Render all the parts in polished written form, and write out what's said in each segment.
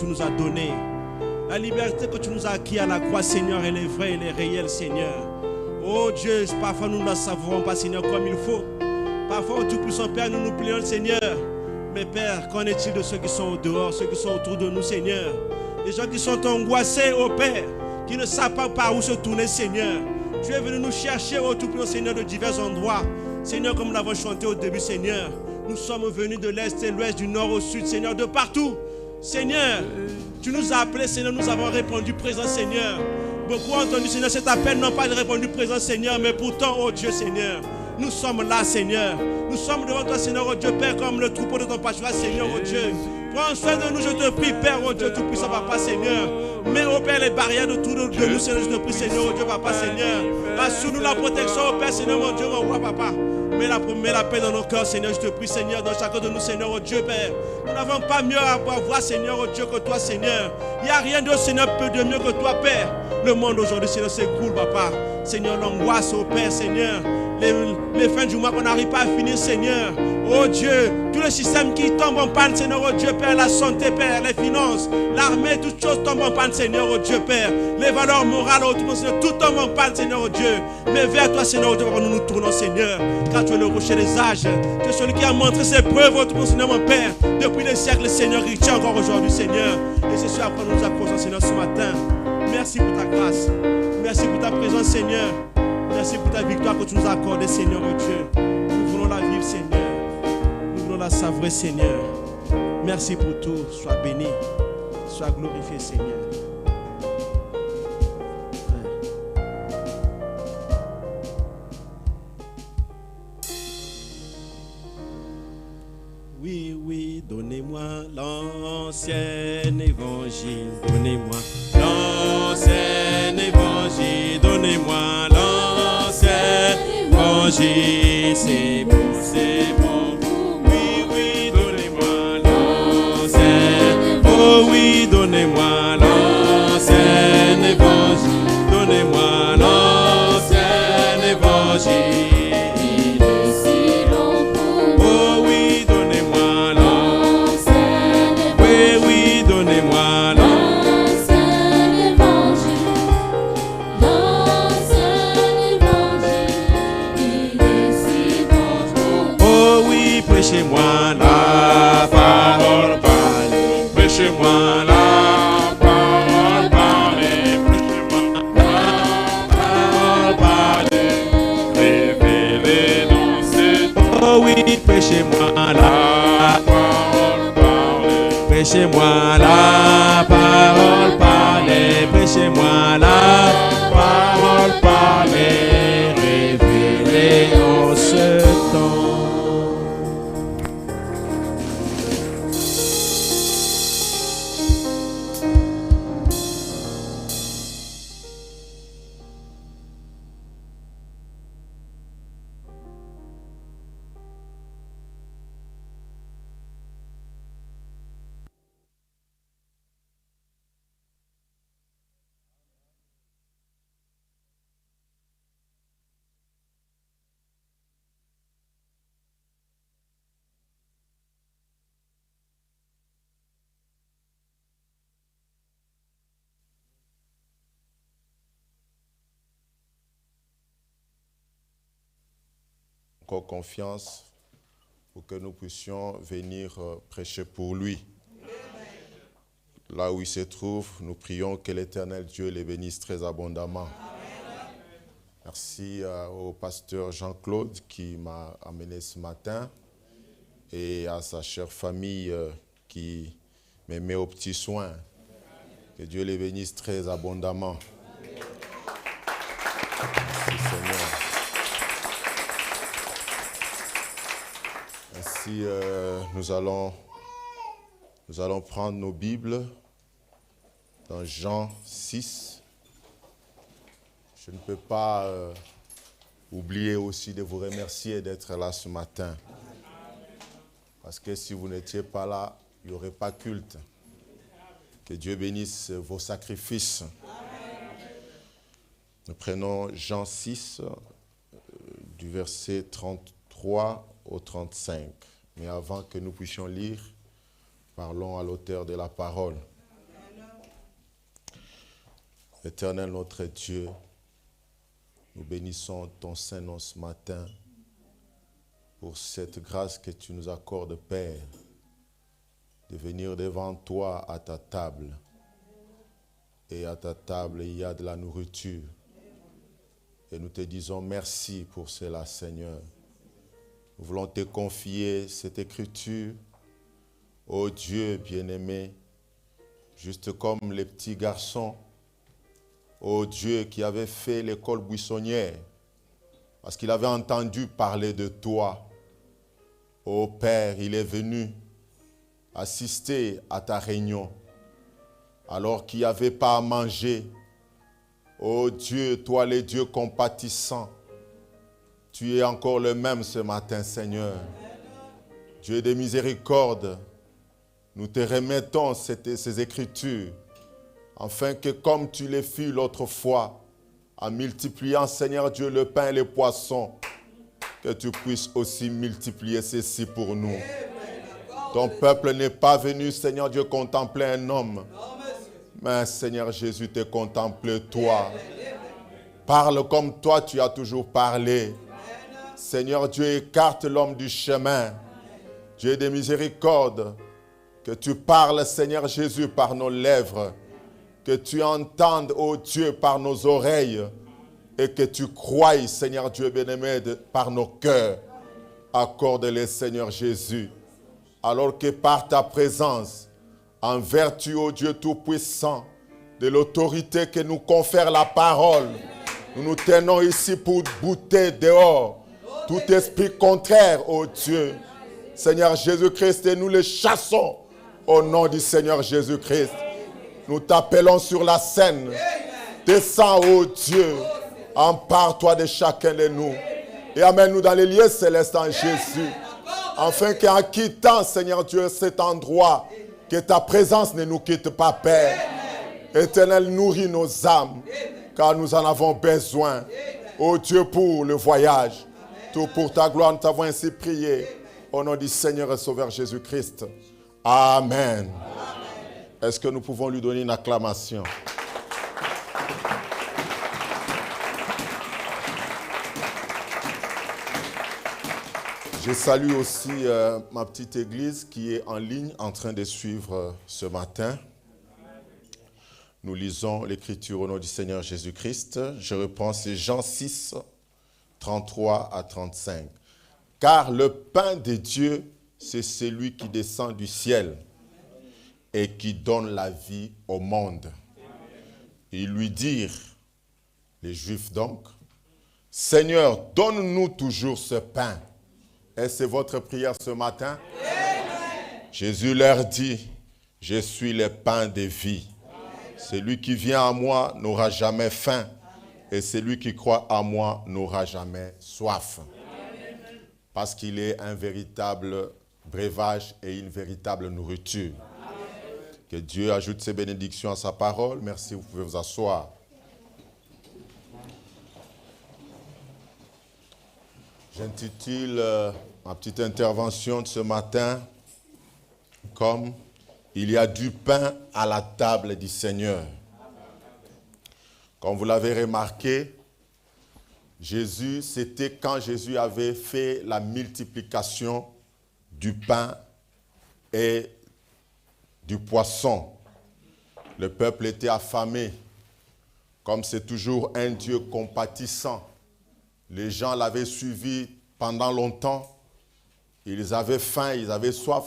tu nous as donnée. La liberté que tu nous as acquis à la croix, Seigneur, elle est vraie, elle est réelle, Seigneur. Oh Dieu, parfois nous ne la savourons pas, Seigneur, comme il faut. Parfois, au Tout-Puissant Père, nous nous plaignons, Seigneur. Mais Père, qu'en est-il de ceux qui sont au dehors, ceux qui sont autour de nous, Seigneur? Les gens qui sont angoissés, oh Père, qui ne savent pas par où se tourner, Seigneur. Tu es venu nous chercher, oh Tout-Puissant Seigneur, de divers endroits. Seigneur, comme nous l'avons chanté au début, Seigneur. Nous sommes venus de l'Est et l'Ouest, du Nord au Sud, Seigneur, de partout. Seigneur, tu nous as appelés, Seigneur, nous avons répondu présent, Seigneur. Beaucoup ont entendu, Seigneur, cet appel, n'ont pas répondu présent, Seigneur, mais pourtant, oh Dieu, Seigneur, nous sommes là, Seigneur. Nous sommes devant toi, Seigneur, oh Dieu, Père, comme le troupeau de ton pâturage, Seigneur, oh Dieu. Prends soin de nous, je te prie, Père, oh Dieu, tout-puissant, Papa, Seigneur. Mets, oh Père, les barrières de tout de nous, Seigneur, je te prie, Seigneur, oh Dieu, Papa, Seigneur. Assure-nous la protection, oh Père, Seigneur, mon Dieu, mon roi, Papa. Mets la paix dans nos cœurs, Seigneur, je te prie, Seigneur, dans chacun de nous, Seigneur, oh Dieu, Père. Nous n'avons pas mieux à voir, Seigneur, oh Dieu, que toi, Seigneur. Il n'y a rien de, Seigneur, de mieux que toi, Père. Le monde aujourd'hui, Seigneur, s'écroule, Papa. Seigneur, l'angoisse, oh Père, Seigneur. Les fins du mois qu'on n'arrive pas à finir, Seigneur. Oh Dieu, tout le système qui tombe en panne, Seigneur, oh Dieu, Père, la santé, Père, les finances, l'armée, toutes choses tombent en panne, Seigneur, oh Dieu, Père. Les valeurs morales, oh Dieu, Seigneur, tout tombe en panne, Seigneur, oh Dieu. Mais vers toi, Seigneur, oh Dieu, nous nous tournons, Seigneur. Car tu es le rocher des âges. Tu es celui qui a montré ses preuves, oh Dieu, Seigneur, mon Père. Depuis les siècles, Seigneur, il tient encore aujourd'hui, Seigneur. Et c'est ce à quoi nous nous accrochons, Seigneur, ce matin. Merci pour ta grâce. Merci pour ta présence, Seigneur. Merci pour ta victoire que tu nous as accordée, Seigneur, oh Dieu. Nous voulons la vivre, Seigneur. Nous voulons la savourer, Seigneur. Merci pour tout. Sois béni. Sois glorifié, Seigneur. Oui, oui, donnez-moi l'ancien évangile. Donnez-moi l'ancien évangile. Donnez-moi l'ancien évangile. C'est bon, c'est bon. Oui, oui, donnez-moi l'ancien. Oh oui, donnez-moi l'ancien évangile. Donnez-moi l'ancien évangile. Prêchez-moi la parole, parlez. Prêchez-moi la parole, parlez. Prêchez-moi la parole, parlez. Révélez dans cette... Oh oui, prêchez-moi la parole, parlez. Prêchez-moi la parole, parlez. Prêchez-moi la parole, parlez. Révélez en ce temps. Confiance pour que nous puissions venir prêcher pour lui. Là où il se trouve, nous prions que l'Éternel Dieu les bénisse très abondamment. Merci au pasteur Jean-Claude qui m'a amené ce matin et à sa chère famille qui me met aux petits soins. Que Dieu les bénisse très abondamment. Merci Seigneur. Ainsi, nous allons prendre nos Bibles dans Jean 6. Je ne peux pas oublier aussi de vous remercier d'être là ce matin. Parce que si vous n'étiez pas là, il n'y aurait pas culte. Que Dieu bénisse vos sacrifices. Nous prenons Jean 6, du verset 33 au 35. Mais avant que nous puissions lire, parlons à l'auteur de la parole. Éternel notre Dieu, nous bénissons ton Saint-Nom ce matin pour cette grâce que tu nous accordes, Père, de venir devant toi à ta table. Et à ta table, il y a de la nourriture. Et nous te disons merci pour cela, Seigneur. Nous voulons te confier cette écriture, ô Dieu bien-aimé, juste comme les petits garçons, ô Dieu qui avait fait l'école buissonnière, parce qu'il avait entendu parler de toi. Ô Père, il est venu assister à ta réunion, alors qu'il n'y avait pas à manger. Ô Dieu, toi le Dieu compatissant, tu es encore le même ce matin, Seigneur. Dieu de miséricorde, nous te remettons ces écritures, afin que comme tu les fus l'autre fois, en multipliant, Seigneur Dieu, le pain et les poissons, que tu puisses aussi multiplier ceci pour nous. Ton peuple n'est pas venu, Seigneur Dieu, contempler un homme, mais Seigneur Jésus, te contemple toi. Parle comme toi, tu as toujours parlé. Seigneur Dieu, écarte l'homme du chemin. Dieu de miséricorde, que tu parles, Seigneur Jésus, par nos lèvres, que tu entendes, ô Dieu, par nos oreilles, et que tu croies, Seigneur Dieu bien-aimé, par nos cœurs. Accorde-les, Seigneur Jésus, alors que par ta présence, en vertu, ô Dieu Tout-Puissant, de l'autorité que nous confère la parole, nous nous tenons ici pour bouter dehors tout esprit contraire, ô Dieu, Seigneur Jésus-Christ, et nous les chassons au nom du Seigneur Jésus-Christ. Nous t'appelons sur la scène. Descends, ô Dieu, empare-toi de chacun de nous et amène-nous dans les lieux célestes en Jésus, afin qu'en quittant, Seigneur Dieu, cet endroit, que ta présence ne nous quitte pas, Père. Éternel, nourris nos âmes, car nous en avons besoin. Ô Dieu, pour le voyage, tout pour ta gloire, nous t'avons ainsi prié. Au nom du Seigneur et Sauveur Jésus-Christ. Amen. Est-ce que nous pouvons lui donner une acclamation? Je salue aussi ma petite église qui est en ligne en train de suivre ce matin. Nous lisons l'écriture au nom du Seigneur Jésus-Christ. Je reprends, c'est Jean 6, 33 à 35. Car le pain de Dieu, c'est celui qui descend du ciel et qui donne la vie au monde. Ils lui dirent, les Juifs donc, Seigneur, donne-nous toujours ce pain. Et c'est votre prière ce matin? Amen. Jésus leur dit, je suis le pain de vie. Celui qui vient à moi n'aura jamais faim, et celui qui croit à moi n'aura jamais soif. Parce qu'il est un véritable breuvage et une véritable nourriture. Que Dieu ajoute ses bénédictions à sa parole. Merci, vous pouvez vous asseoir. J'intitule ma petite intervention de ce matin comme « Il y a du pain à la table du Seigneur ». Comme vous l'avez remarqué, Jésus, c'était quand Jésus avait fait la multiplication du pain et du poisson. Le peuple était affamé. Comme c'est toujours un Dieu compatissant, les gens l'avaient suivi pendant longtemps. Ils avaient faim, ils avaient soif.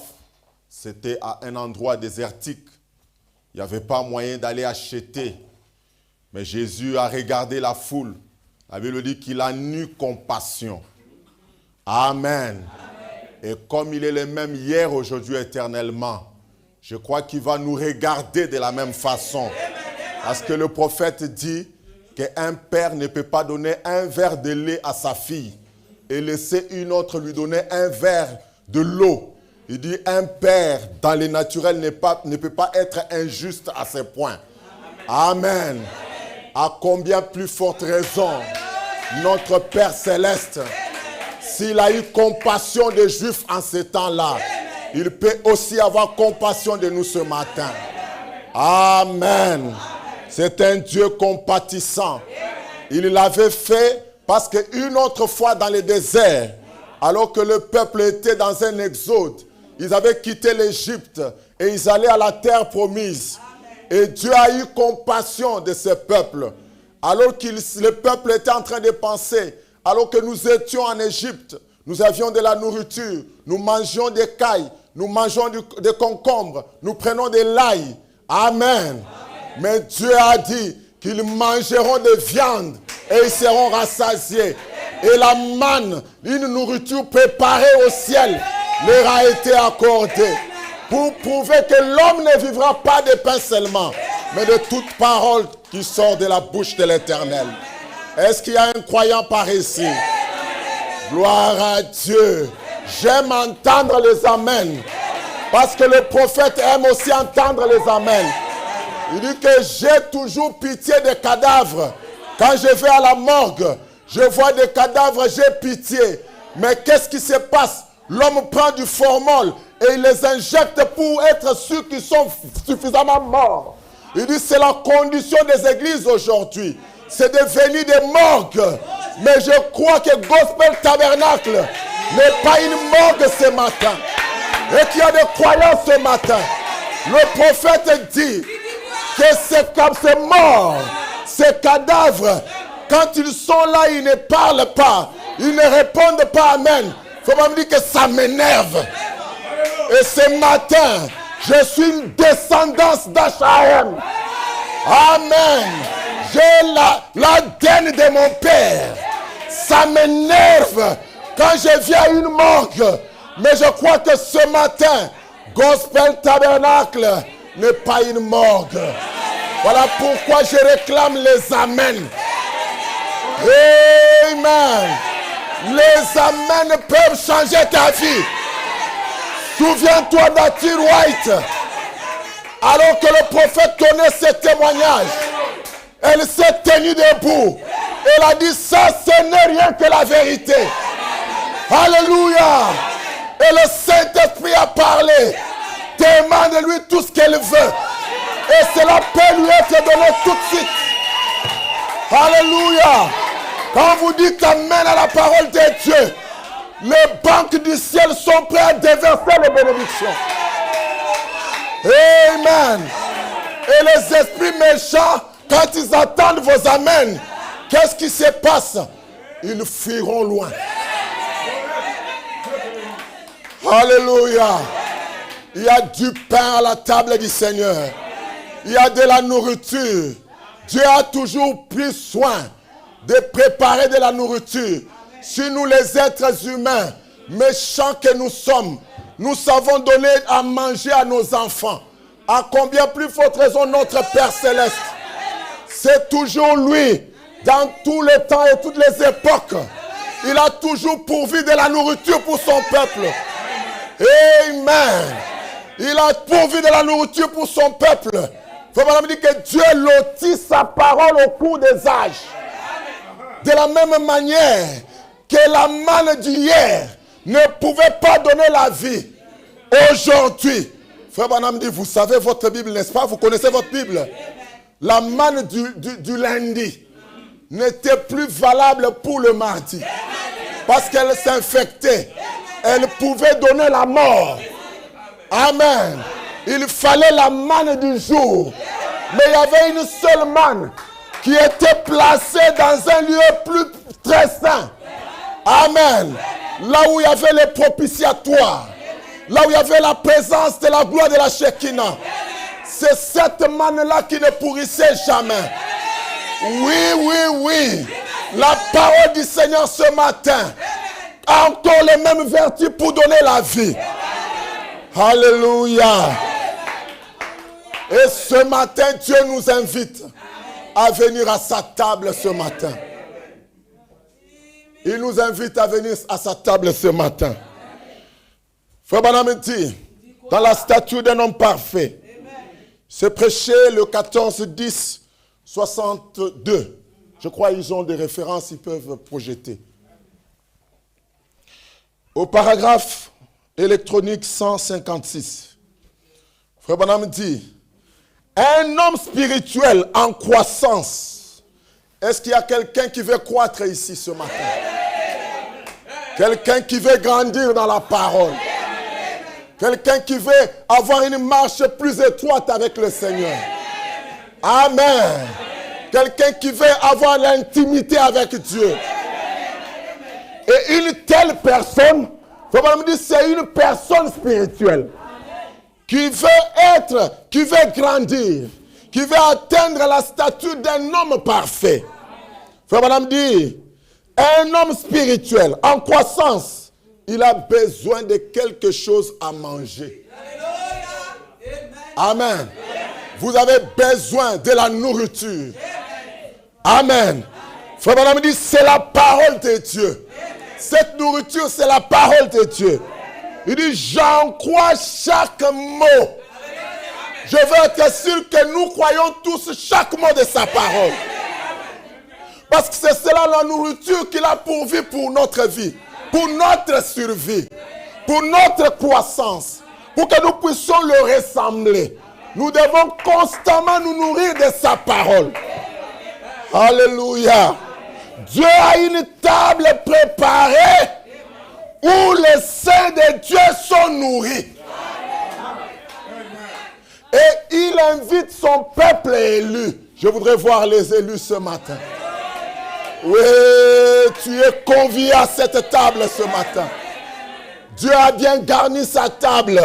C'était à un endroit désertique. Il n'y avait pas moyen d'aller acheter. Mais Jésus a regardé la foule. La Bible dit qu'il a eu compassion. Amen. Et comme il est le même hier, aujourd'hui, éternellement, je crois qu'il va nous regarder de la même façon. Parce que le prophète dit qu'un père ne peut pas donner un verre de lait à sa fille et laisser une autre lui donner un verre de l'eau. Il dit un père dans le naturel ne peut pas être injuste à ce point. Amen. À combien plus forte raison notre Père Céleste, s'il a eu compassion des Juifs en ce temps-là, il peut aussi avoir compassion de nous ce matin. Amen. C'est un Dieu compatissant. Il l'avait fait parce qu'une autre fois dans le désert, alors que le peuple était dans un exode, ils avaient quitté l'Égypte et ils allaient à la terre promise. Et Dieu a eu compassion de ce peuple. Alors que le peuple était en train de penser, alors que nous étions en Égypte, nous avions de la nourriture, nous mangions des cailles, nous mangeons des concombres, nous prenons de l'ail. Amen. Mais Dieu a dit qu'ils mangeront de viande et ils seront rassasiés. Et la manne, une nourriture préparée au ciel, leur a été accordée. Pour prouver que l'homme ne vivra pas de pain seulement, mais de toute parole qui sort de la bouche de l'Éternel. Est-ce qu'il y a un croyant par ici? Gloire à Dieu. J'aime entendre les amens. Parce que le prophète aime aussi entendre les amens. Il dit que j'ai toujours pitié des cadavres. Quand je vais à la morgue, je vois des cadavres, j'ai pitié. Mais qu'est-ce qui se passe? L'homme prend du formol et il les injecte pour être sûr qu'ils sont suffisamment morts. Il dit c'est la condition des églises aujourd'hui. C'est devenu des morgues. Mais je crois que Gospel Tabernacle n'est pas une morgue ce matin. Et qu'il y a des croyants ce matin. Le prophète dit que ces morts, ces cadavres, quand ils sont là, ils ne parlent pas. Ils ne répondent pas Amen. Il faut pas me dire que ça m'énerve. Et ce matin, je suis une descendance d'Achaïm. Amen. J'ai l'ADN de mon père. Ça m'énerve quand je viens à une morgue. Mais je crois que ce matin, Gospel Tabernacle n'est pas une morgue. Voilà pourquoi je réclame les amens. Amen. Les amens peuvent changer ta vie. Souviens-toi d'Atir White. Alors que le prophète donnait ses témoignages, elle s'est tenue debout. Elle a dit ça, ce n'est rien que la vérité. Alléluia. Et le Saint-Esprit a parlé. Demande-lui tout ce qu'elle veut. Et cela peut lui être donné tout de suite. Alléluia. Quand vous dites amen à la parole de Dieu, les banques du ciel sont prêtes à déverser les bénédictions. Amen. Et les esprits méchants, quand ils attendent vos amens, qu'est-ce qui se passe? Ils fuiront loin. Alléluia. Il y a du pain à la table du Seigneur. Il y a de la nourriture. Dieu a toujours pris soin de préparer de la nourriture. Si nous, les êtres humains, méchants que nous sommes, nous savons donner à manger à nos enfants, à combien plus forte raison notre Père Céleste. C'est toujours lui, dans tous les temps et toutes les époques. Il a toujours pourvu de la nourriture pour son peuple. Amen. Il a pourvu de la nourriture pour son peuple. Il faut me dire que Dieu lotit sa parole au cours des âges. De la même manière que la manne d'hier ne pouvait pas donner la vie. Aujourd'hui, Frère Branham dit, vous savez votre Bible, n'est-ce pas? Vous connaissez votre Bible. La manne du lundi n'était plus valable pour le mardi. Parce qu'elle s'infectait. Elle pouvait donner la mort. Amen. Il fallait la manne du jour. Mais il y avait une seule manne qui était placée dans un lieu plus très saint. Amen. Là où il y avait les propitiatoires. Là où il y avait la présence de la gloire de la Shekinah. C'est cette manne-là qui ne pourrissait jamais. Oui, oui, oui. La parole du Seigneur ce matin a encore les mêmes vertus pour donner la vie. Alléluia. Et ce matin, Dieu nous invite à venir à sa table ce matin. Il nous invite à venir à sa table ce matin. Frère Branham dit, dans la statue d'un homme parfait, c'est prêché le 14-10-62. Je crois qu'ils ont des références, ils peuvent projeter. Au paragraphe électronique 156, Frère Branham dit, Un homme spirituel en croissance. Est-ce qu'il y a quelqu'un qui veut croître ici ce matin? Quelqu'un qui veut grandir dans la parole. Quelqu'un qui veut avoir une marche plus étroite avec le Seigneur. Amen. Quelqu'un qui veut avoir l'intimité avec Dieu. Et une telle personne, faut pas me dire, c'est une personne spirituelle. Qui veut grandir, qui veut atteindre la stature d'un homme parfait. Frère Madame dit, un homme spirituel en croissance, il a besoin de quelque chose à manger. Amen. Vous avez besoin de la nourriture. Amen. Frère Madame dit, c'est la parole de Dieu. Cette nourriture, c'est la parole de Dieu. Il dit, j'en crois chaque mot. Je veux être sûr que nous croyons tous chaque mot de sa parole. Parce que c'est cela la nourriture qu'il a pourvu pour notre vie, pour notre survie, pour notre croissance, pour que nous puissions le ressembler. Nous devons constamment nous nourrir de sa parole. Alléluia. Dieu a une table préparée où les saints de Dieu sont nourris. Et il invite son peuple élu. Je voudrais voir les élus ce matin. Oui, tu es convié à cette table ce matin. Dieu a bien garni sa table.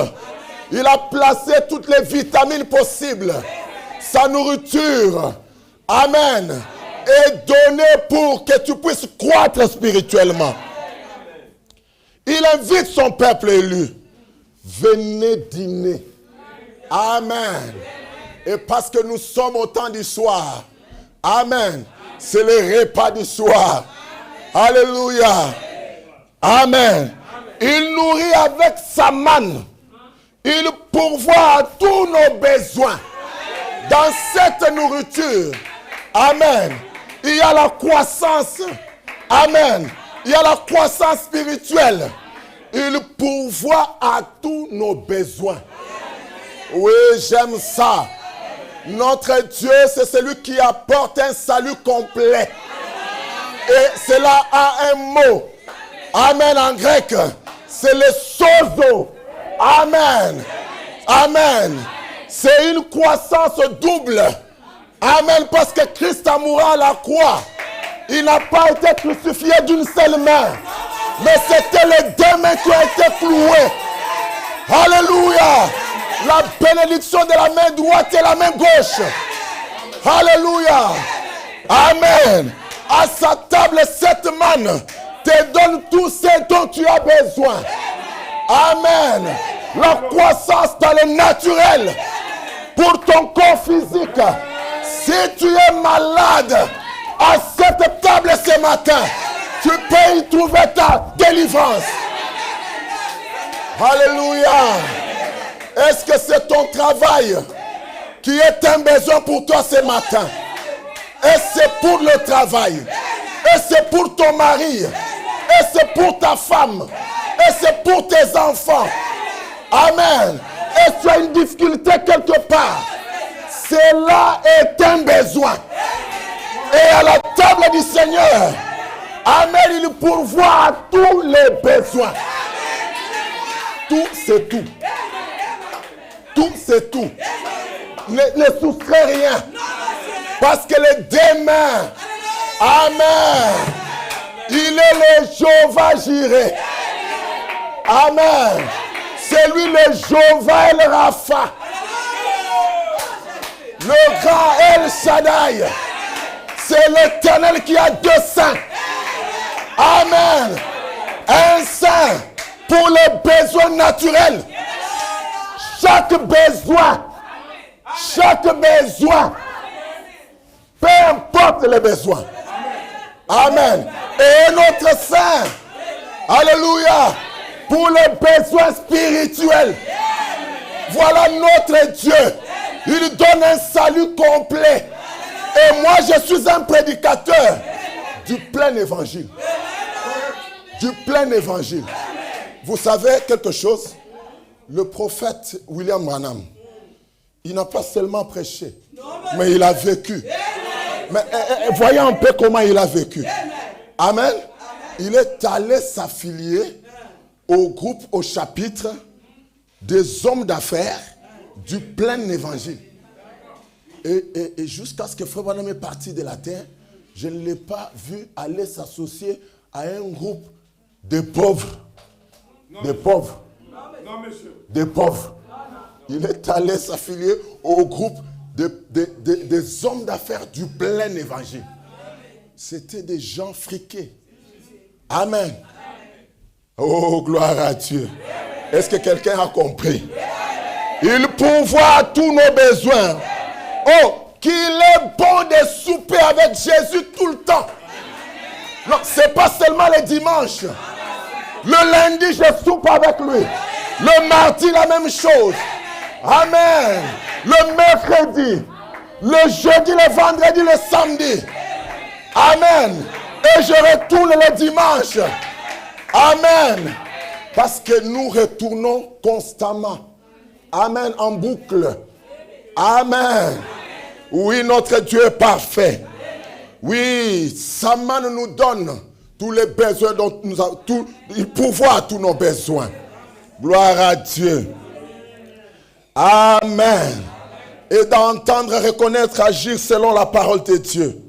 Il a placé toutes les vitamines possibles. Sa nourriture, amen, est donnée pour que tu puisses croître spirituellement. Il invite son peuple élu. Venez dîner. Amen. Et parce que nous sommes au temps du soir. Amen. C'est le repas du soir. Alléluia. Amen. Il nourrit avec sa manne. Il pourvoit à tous nos besoins. Dans cette nourriture. Amen. Il y a la croissance. Amen. Il y a la croissance spirituelle. Il pourvoit à tous nos besoins. Oui, j'aime ça. Notre Dieu, c'est celui qui apporte un salut complet. Et cela a un mot. Amen en grec. C'est le sozo. Amen. Amen. C'est une croissance double. Amen. Parce que Christ a mouru à la croix. Il n'a pas été crucifié d'une seule main. Mais c'était les deux mains qui ont été clouées. Alléluia. La bénédiction de la main droite et la main gauche. Alléluia. Amen. À sa table, cette manne te donne tout ce dont tu as besoin. Amen. La croissance dans le naturel pour ton corps physique. Si tu es malade, à cette table ce matin, tu peux y trouver ta délivrance. Alléluia. Est-ce que c'est ton travail qui est un besoin pour toi ce matin? Et c'est pour le travail. Et c'est pour ton mari. Et c'est pour ta femme. Et c'est pour tes enfants. Amen. Et tu as une difficulté quelque part. Cela est un besoin. Et à la table du Seigneur, amen, il pourvoit à tous les besoins. Tout, c'est tout. Tout, c'est tout. Ne soustrais rien. Parce que les deux mains, amen, il est le Jéhovah Jireh. Amen. C'est lui le Jéhovah El Rapha. Le grand El Shaddai. C'est l'Éternel qui a deux seins. Amen. Un sein pour les besoins naturels. Chaque besoin, peu importe les besoins. Amen. Et un autre sein, alléluia, pour les besoins spirituels. Voilà notre Dieu. Il donne un salut complet. Et moi, je suis un prédicateur du plein évangile. Du plein évangile. Vous savez quelque chose? Le prophète William Branham, Il n'a pas seulement prêché, mais il a vécu. Mais voyez un peu comment il a vécu. Amen. Il est allé s'affilier au groupe, au chapitre des hommes d'affaires du plein évangile. Et jusqu'à ce que Frère Branham est parti de la terre, je ne l'ai pas vu aller s'associer à un groupe de pauvres. Des pauvres. Des pauvres. Il est allé s'affilier au groupe des hommes d'affaires du plein évangile. C'était des gens friqués. Amen. Oh, gloire à Dieu. Est-ce que quelqu'un a compris? Il pourvoit à tous nos besoins. Oh, qu'il est bon de souper avec Jésus tout le temps. Non, ce n'est pas seulement les dimanches. Le lundi, je soupe avec lui. Le mardi, la même chose. Amen. Le mercredi, le jeudi, le vendredi, le samedi. Amen. Et je retourne le dimanche. Amen. Parce que nous retournons constamment. Amen. En boucle. Amen. Oui, notre Dieu est parfait. Oui, sa main nous donne tous les besoins dont nous avons. Il pourvoit à tous nos besoins. Gloire à Dieu. Amen. Et d'entendre, reconnaître, agir selon la parole de Dieu.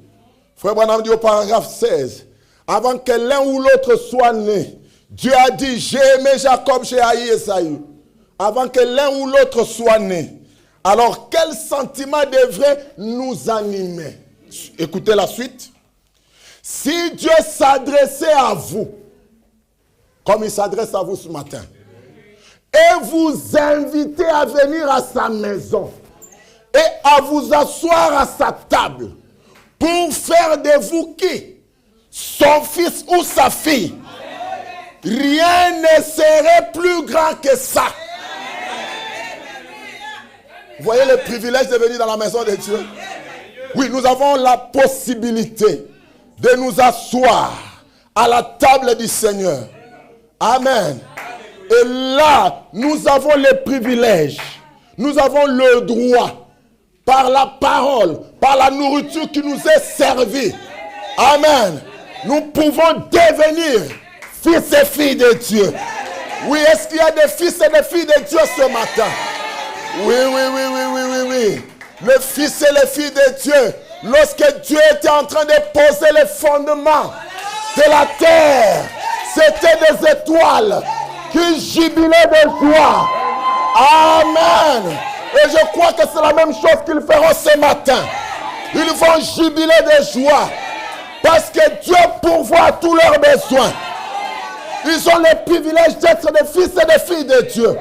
Frère Branham dit au paragraphe 16, avant que l'un ou l'autre soit né, Dieu a dit, j'ai aimé Jacob, j'ai haï Ésaü. Avant que l'un ou l'autre soit né. Alors, quel sentiment devrait nous animer? Écoutez la suite. Si Dieu s'adressait à vous, comme il s'adresse à vous ce matin, et vous invitez à venir à sa maison, et à vous asseoir à sa table, pour faire de vous qui? Son fils ou sa fille. Rien ne serait plus grand que ça. Vous voyez le privilège de venir dans la maison de Dieu? Oui, nous avons la possibilité de nous asseoir à la table du Seigneur. Amen. Et là, nous avons le privilège, nous avons le droit, par la parole, par la nourriture qui nous est servie. Amen. Nous pouvons devenir fils et filles de Dieu. Oui, est-ce qu'il y a des fils et des filles de Dieu ce matin? Oui. Les fils et les filles de Dieu, lorsque Dieu était en train de poser les fondements de la terre, c'était des étoiles qui jubilaient de joie. Amen. Et je crois que c'est la même chose qu'ils feront ce matin. Ils vont jubiler de joie parce que Dieu pourvoit à tous leurs besoins. Ils ont le privilège d'être des fils et des filles de Dieu.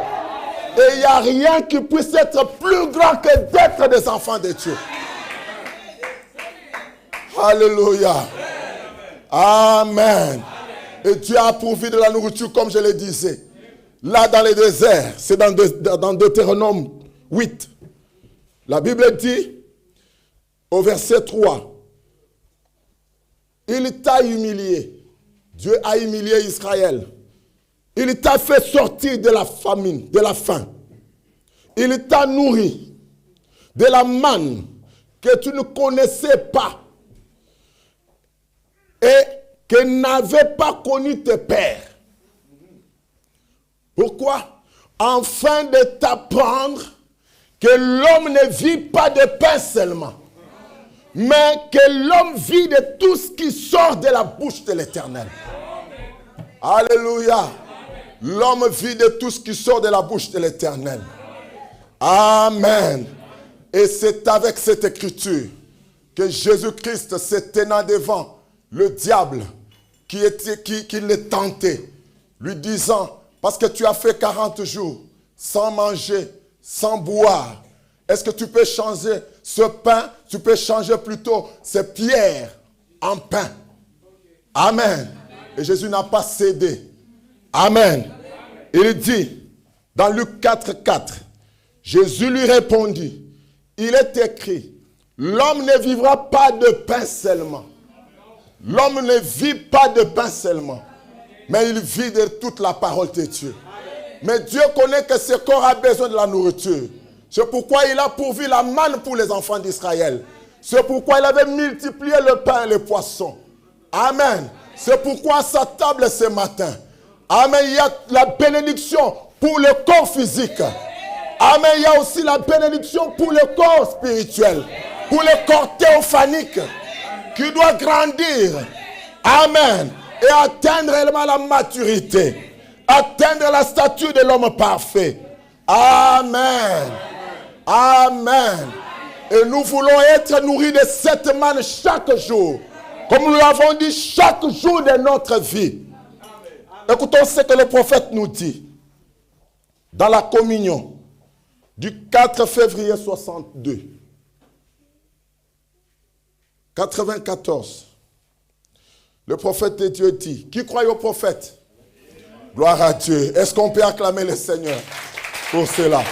Et il n'y a rien qui puisse être plus grand que d'être des enfants de Dieu. Alléluia. Amen. Et Dieu a pourvu de la nourriture, comme je le disais. Là, dans le désert, c'est dans Deutéronome 8. La Bible dit, au verset 3, il t'a humilié. Dieu a humilié Israël. Il t'a fait sortir de la famine, de la faim. Il t'a nourri de la manne que tu ne connaissais pas et que n'avaient pas connu tes pères. Pourquoi? Afin de t'apprendre que l'homme ne vit pas de pain seulement, mais que l'homme vit de tout ce qui sort de la bouche de l'Éternel. Alléluia. L'homme vit de tout ce qui sort de la bouche de l'Éternel. Amen. Et c'est avec cette écriture que Jésus-Christ, se tenant devant le diable qui le tentait, lui disant, parce que tu as fait 40 jours sans manger, sans boire, est-ce que tu peux changer ce pain? Tu peux changer plutôt ces pierres en pain. Amen. Et Jésus n'a pas cédé. Amen. Il dit, dans Luc 4:4, Jésus lui répondit, il est écrit, l'homme ne vivra pas de pain seulement. L'homme ne vit pas de pain seulement, mais il vit de toute la parole de Dieu. Mais Dieu connaît que ce corps a besoin de la nourriture. C'est pourquoi il a pourvu la manne pour les enfants d'Israël. C'est pourquoi il avait multiplié le pain et les poissons. Amen. C'est pourquoi à sa table ce matin, amen, il y a la bénédiction pour le corps physique. Amen, il y a aussi la bénédiction pour le corps spirituel, pour le corps théophanique qui doit grandir. Amen. Et atteindre réellement la maturité. Atteindre la stature de l'homme parfait. Amen. Amen. Et nous voulons être nourris de cette manne chaque jour. Comme nous l'avons dit, chaque jour de notre vie. Écoutons ce que le prophète nous dit. Dans la communion du 4 février 62. 94. Le prophète de Dieu dit, qui croit au prophète? Gloire à Dieu. Est-ce qu'on peut acclamer le Seigneur pour cela?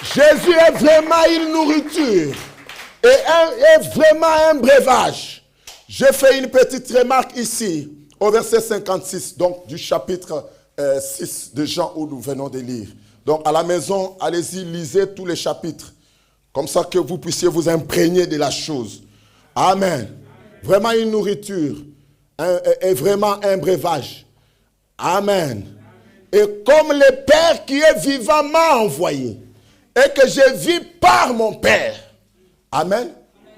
Jésus est vraiment une nourriture et est vraiment un breuvage. J'ai fait une petite remarque ici, au verset 56, donc du chapitre 6 de Jean où nous venons de lire. Donc à la maison, allez-y, lisez tous les chapitres, comme ça que vous puissiez vous imprégner de la chose. Amen. Vraiment une nourriture et vraiment un breuvage. Amen. Et comme le Père qui est vivant m'a envoyé, et que je vis par mon Père. Amen.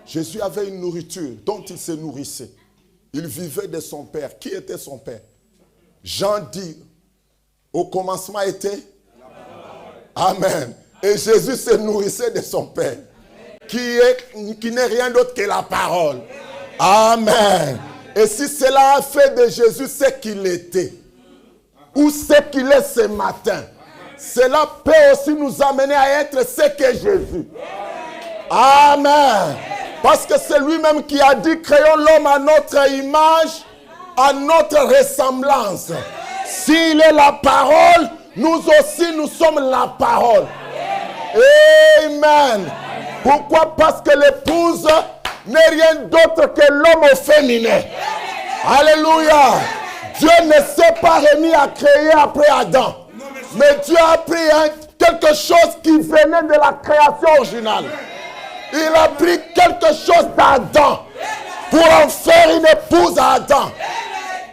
Jésus avait une nourriture dont il se nourrissait. Il vivait de son Père. Qui était son Père? Jean dit, au commencement était? Amen. Et Jésus se nourrissait de son Père, qui n'est rien d'autre que la parole. Amen. Et si cela a fait de Jésus ce qu'il était, ou ce qu'il est ce matin, cela peut aussi nous amener à être ce que Jésus. Amen. Parce que c'est lui-même qui a dit, créons l'homme à notre image, à notre ressemblance. S'il est la parole, nous aussi nous sommes la parole. Amen. Pourquoi? Parce que l'épouse n'est rien d'autre que l'homme au féminin. Alléluia. Dieu ne s'est pas remis à créer après Adam. Mais Dieu a pris quelque chose qui venait de la création originale. Il a pris quelque chose d'Adam pour en faire une épouse à Adam.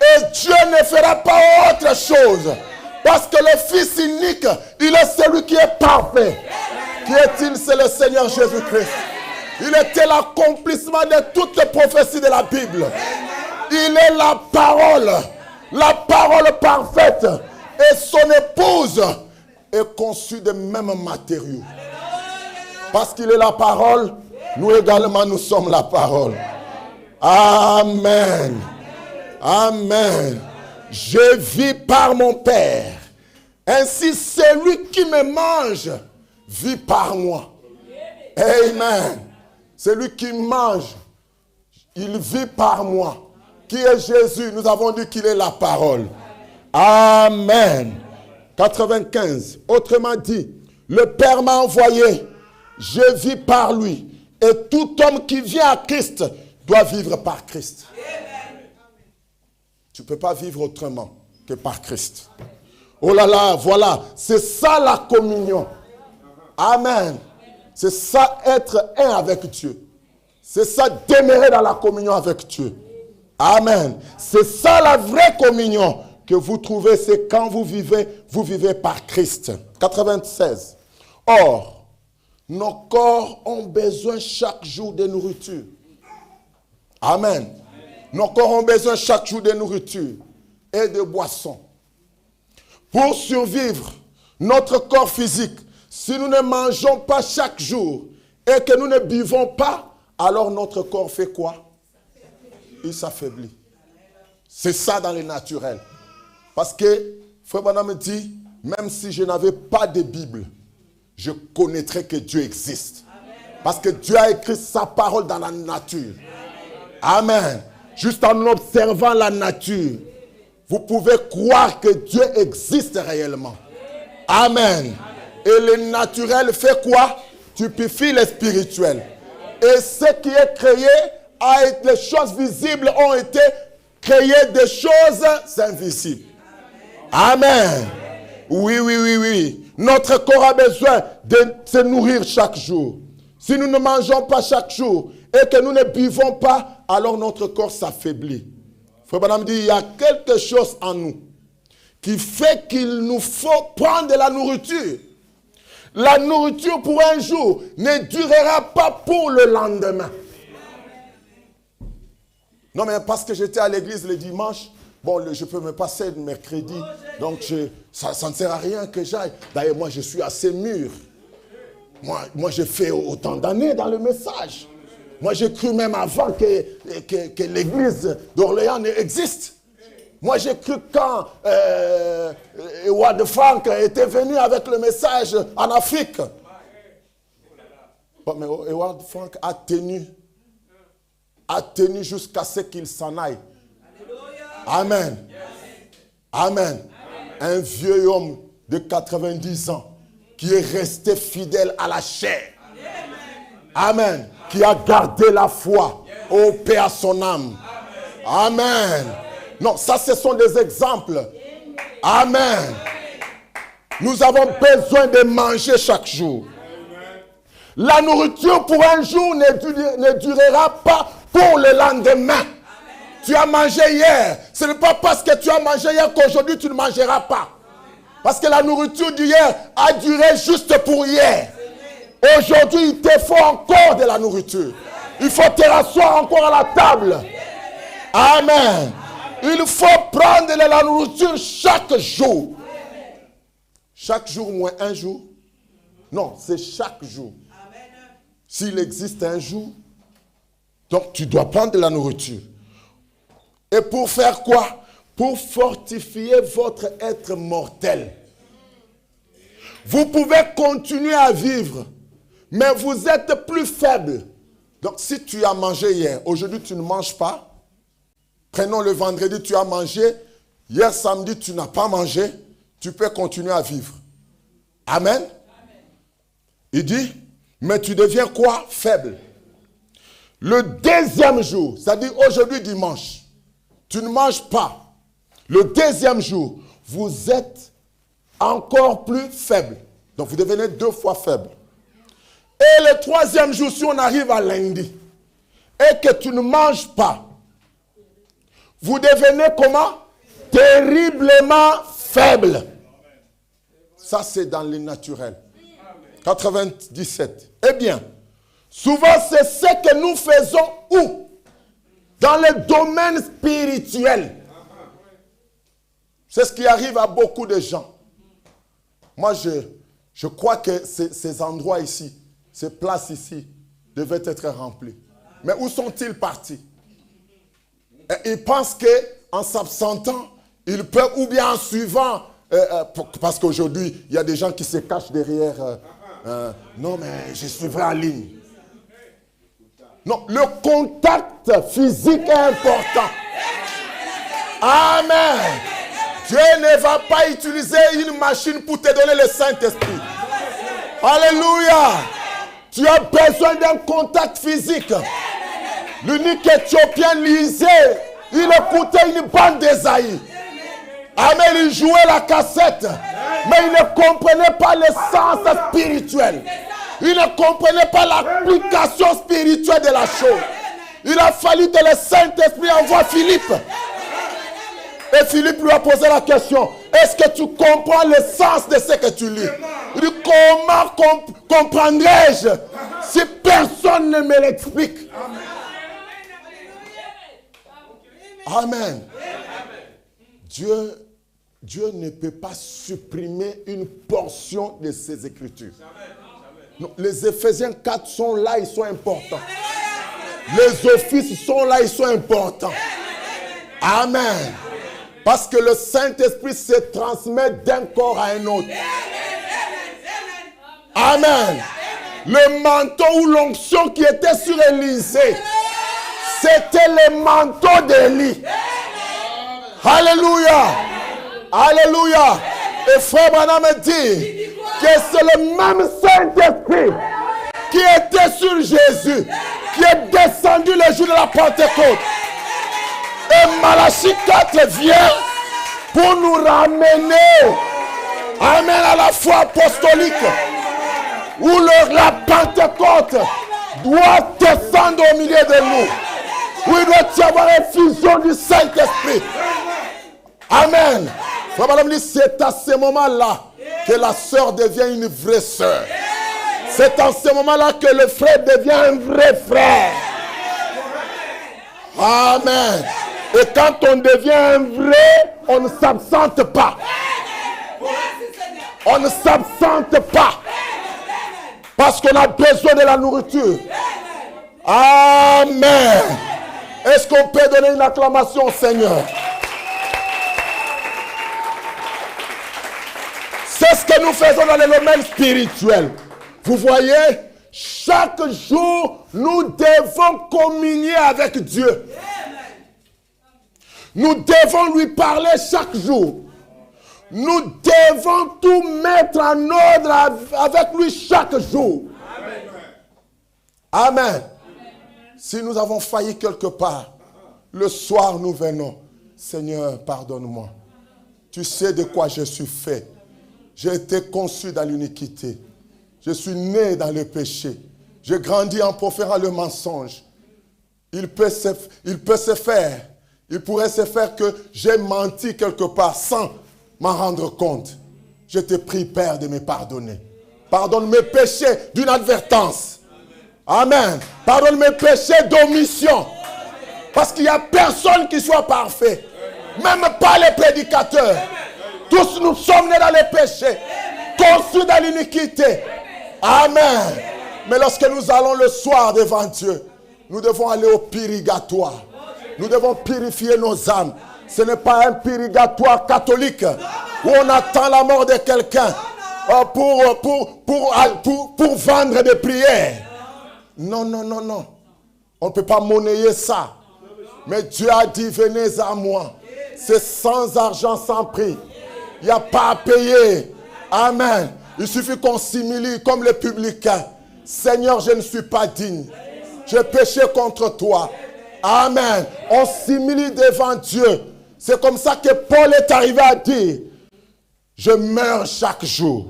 Et Dieu ne fera pas autre chose. Parce que le Fils unique, il est celui qui est parfait. Qui est-il? C'est le Seigneur Jésus-Christ. Il était l'accomplissement de toutes les prophéties de la Bible. Il est la parole parfaite. Et son épouse est conçue des mêmes matériaux. Parce qu'il est la parole, nous également nous sommes la parole. Amen. Amen. Je vis par mon Père. Ainsi celui qui me mange vit par moi. Amen. Celui qui mange, il vit par moi. Qui est Jésus? Nous avons dit qu'il est la parole. Amen. 95. Autrement dit, le Père m'a envoyé. Je vis par lui. Et tout homme qui vient à Christ doit vivre par Christ. Tu ne peux pas vivre autrement que par Christ. Oh là là, voilà. C'est ça la communion. Amen. C'est ça être un avec Dieu. C'est ça demeurer dans la communion avec Dieu. Amen. C'est ça la vraie communion que vous trouvez, c'est quand vous vivez par Christ. 96. Or, nos corps ont besoin chaque jour de nourriture. Amen. Nos corps ont besoin chaque jour de nourriture et de boissons. Pour survivre, notre corps physique, si nous ne mangeons pas chaque jour et que nous ne buvons pas, alors notre corps fait quoi? Il s'affaiblit. C'est ça dans le naturel. Parce que, Frère Branham me dit, même si je n'avais pas de Bible, je connaîtrais que Dieu existe. Parce que Dieu a écrit sa parole dans la nature. Amen. Juste en observant la nature, vous pouvez croire que Dieu existe réellement. Amen. Et le naturel fait quoi? Stupéfie le spirituel. Et ce qui est créé, les choses visibles ont été créées des choses invisibles. Amen. Oui. Notre corps a besoin de se nourrir chaque jour. Si nous ne mangeons pas chaque jour et que nous ne buvons pas, alors notre corps s'affaiblit. Frère Branham dit, il y a quelque chose en nous qui fait qu'il nous faut prendre de la nourriture. La nourriture pour un jour ne durera pas pour le lendemain. Non, mais parce que j'étais à l'église le dimanche, bon, je peux me passer le mercredi, donc ça ne sert à rien que j'aille. D'ailleurs, moi, je suis assez mûr. Moi, j'ai fait autant d'années dans le message. Moi, j'ai cru même avant que l'église d'Orléans existe. Moi, j'ai cru quand Howard Frank était venu avec le message en Afrique. Bon, mais Howard Frank a tenu jusqu'à ce qu'il s'en aille. Amen. Amen. Un vieux homme de 90 ans qui est resté fidèle à la chair. Amen. Qui a gardé la foi. Oh, paix à son âme. Amen. Non, ça, ce sont des exemples. Amen. Nous avons besoin de manger chaque jour. La nourriture pour un jour ne durera pas pour le lendemain. Tu as mangé hier. Ce n'est pas parce que tu as mangé hier qu'aujourd'hui tu ne mangeras pas. Parce que la nourriture d'hier a duré juste pour hier. Aujourd'hui, il te faut encore de la nourriture. Il faut te rasseoir encore à la table. Amen. Il faut prendre de la nourriture chaque jour. Chaque jour moins un jour? Non, c'est chaque jour. S'il existe un jour, donc tu dois prendre de la nourriture. Et pour faire quoi? Pour fortifier votre être mortel. Vous pouvez continuer à vivre, mais vous êtes plus faible. Donc si tu as mangé hier, aujourd'hui tu ne manges pas. Prenons le vendredi, tu as mangé. Hier samedi, tu n'as pas mangé. Tu peux continuer à vivre. Amen. Il dit, mais tu deviens quoi? Faible. Le deuxième jour, c'est-à-dire aujourd'hui dimanche, tu ne manges pas. Le deuxième jour, vous êtes encore plus faible. Donc vous devenez 2 fois faible. Et le troisième jour, si on arrive à lundi, et que tu ne manges pas, vous devenez comment? Terriblement faible. Ça, c'est dans le naturel. 97. Eh bien, souvent, c'est ce que nous faisons où? Dans le domaine spirituel. C'est ce qui arrive à beaucoup de gens. Moi, je crois que ces endroits ici, ces places ici, devaient être remplies. Mais où sont-ils partis? Et ils pensent qu'en s'absentant, ils peuvent, ou bien en suivant, parce qu'aujourd'hui, il y a des gens qui se cachent derrière, non mais je suivrai en ligne. Non, le contact physique est important. Amen. Dieu ne va pas utiliser une machine pour te donner le Saint-Esprit. Alléluia. Tu as besoin d'un contact physique. L'unique Éthiopien lisait, il écoutait une bande d'Ésaïe. Amen, il jouait la cassette. Mais il ne comprenait pas le sens spirituel. Il ne comprenait pas l'application spirituelle de la chose. Il a fallu que le Saint-Esprit envoie Philippe. Et Philippe lui a posé la question, est-ce que tu comprends le sens de ce que tu lis? Il dit, comment comprendrais-je si personne ne me l'explique? Amen. Dieu ne peut pas supprimer une portion de ses Écritures. Non, les Éphésiens 4 sont là, ils sont importants. Les offices sont là, ils sont importants. Amen. Parce que le Saint-Esprit se transmet d'un corps à un autre. Amen. Le manteau ou l'onction qui était sur Élisée, c'était le manteau d'Élie. Alléluia. Alléluia. Et frère Branham dit que c'est le même Saint-Esprit qui était sur Jésus, qui est descendu le jour de la Pentecôte. Et Malachie 4 vient pour nous ramener Amen, à la foi apostolique. Où la Pentecôte doit descendre au milieu de nous. Où il doit y avoir une fusion du Saint-Esprit. Amen. Frère Madame dit, c'est à ce moment-là que la sœur devient une vraie sœur. C'est à ce moment-là que le frère devient un vrai frère. Amen. Et quand on devient un vrai, on ne s'absente pas. On ne s'absente pas. Parce qu'on a besoin de la nourriture. Amen. Est-ce qu'on peut donner une acclamation au Seigneur? C'est ce que nous faisons dans le domaine spirituel. Vous voyez, chaque jour, nous devons communier avec Dieu. Nous devons lui parler chaque jour. Nous devons tout mettre en ordre avec lui chaque jour. Amen. Amen. Si nous avons failli quelque part, le soir nous venons. Seigneur, pardonne-moi. Tu sais de quoi je suis fait. J'ai été conçu dans l'iniquité. Je suis né dans le péché. J'ai grandi en proférant le mensonge. Il pourrait se faire que j'ai menti quelque part sans m'en rendre compte. Je te prie, Père, de me pardonner. Pardonne mes péchés d'inadvertance. Amen. Pardonne mes péchés d'omission. Parce qu'il n'y a personne qui soit parfait. Même pas les prédicateurs. Tous nous sommes nés dans les péchés. Conçus dans l'iniquité. Amen. Mais lorsque nous allons le soir devant Dieu, nous devons aller au purgatoire. Nous devons purifier nos âmes. Ce n'est pas un purgatoire catholique où on attend la mort de quelqu'un pour vendre des prières. Non, non, non, non. On ne peut pas monnayer ça. Mais Dieu a dit, venez à moi. C'est sans argent, sans prix. Il n'y a pas à payer. Amen. Il suffit qu'on s'humilie comme les publicains. Seigneur, je ne suis pas digne. J'ai péché contre toi. Amen. On s'humilie devant Dieu. C'est comme ça que Paul est arrivé à dire, je meurs chaque jour.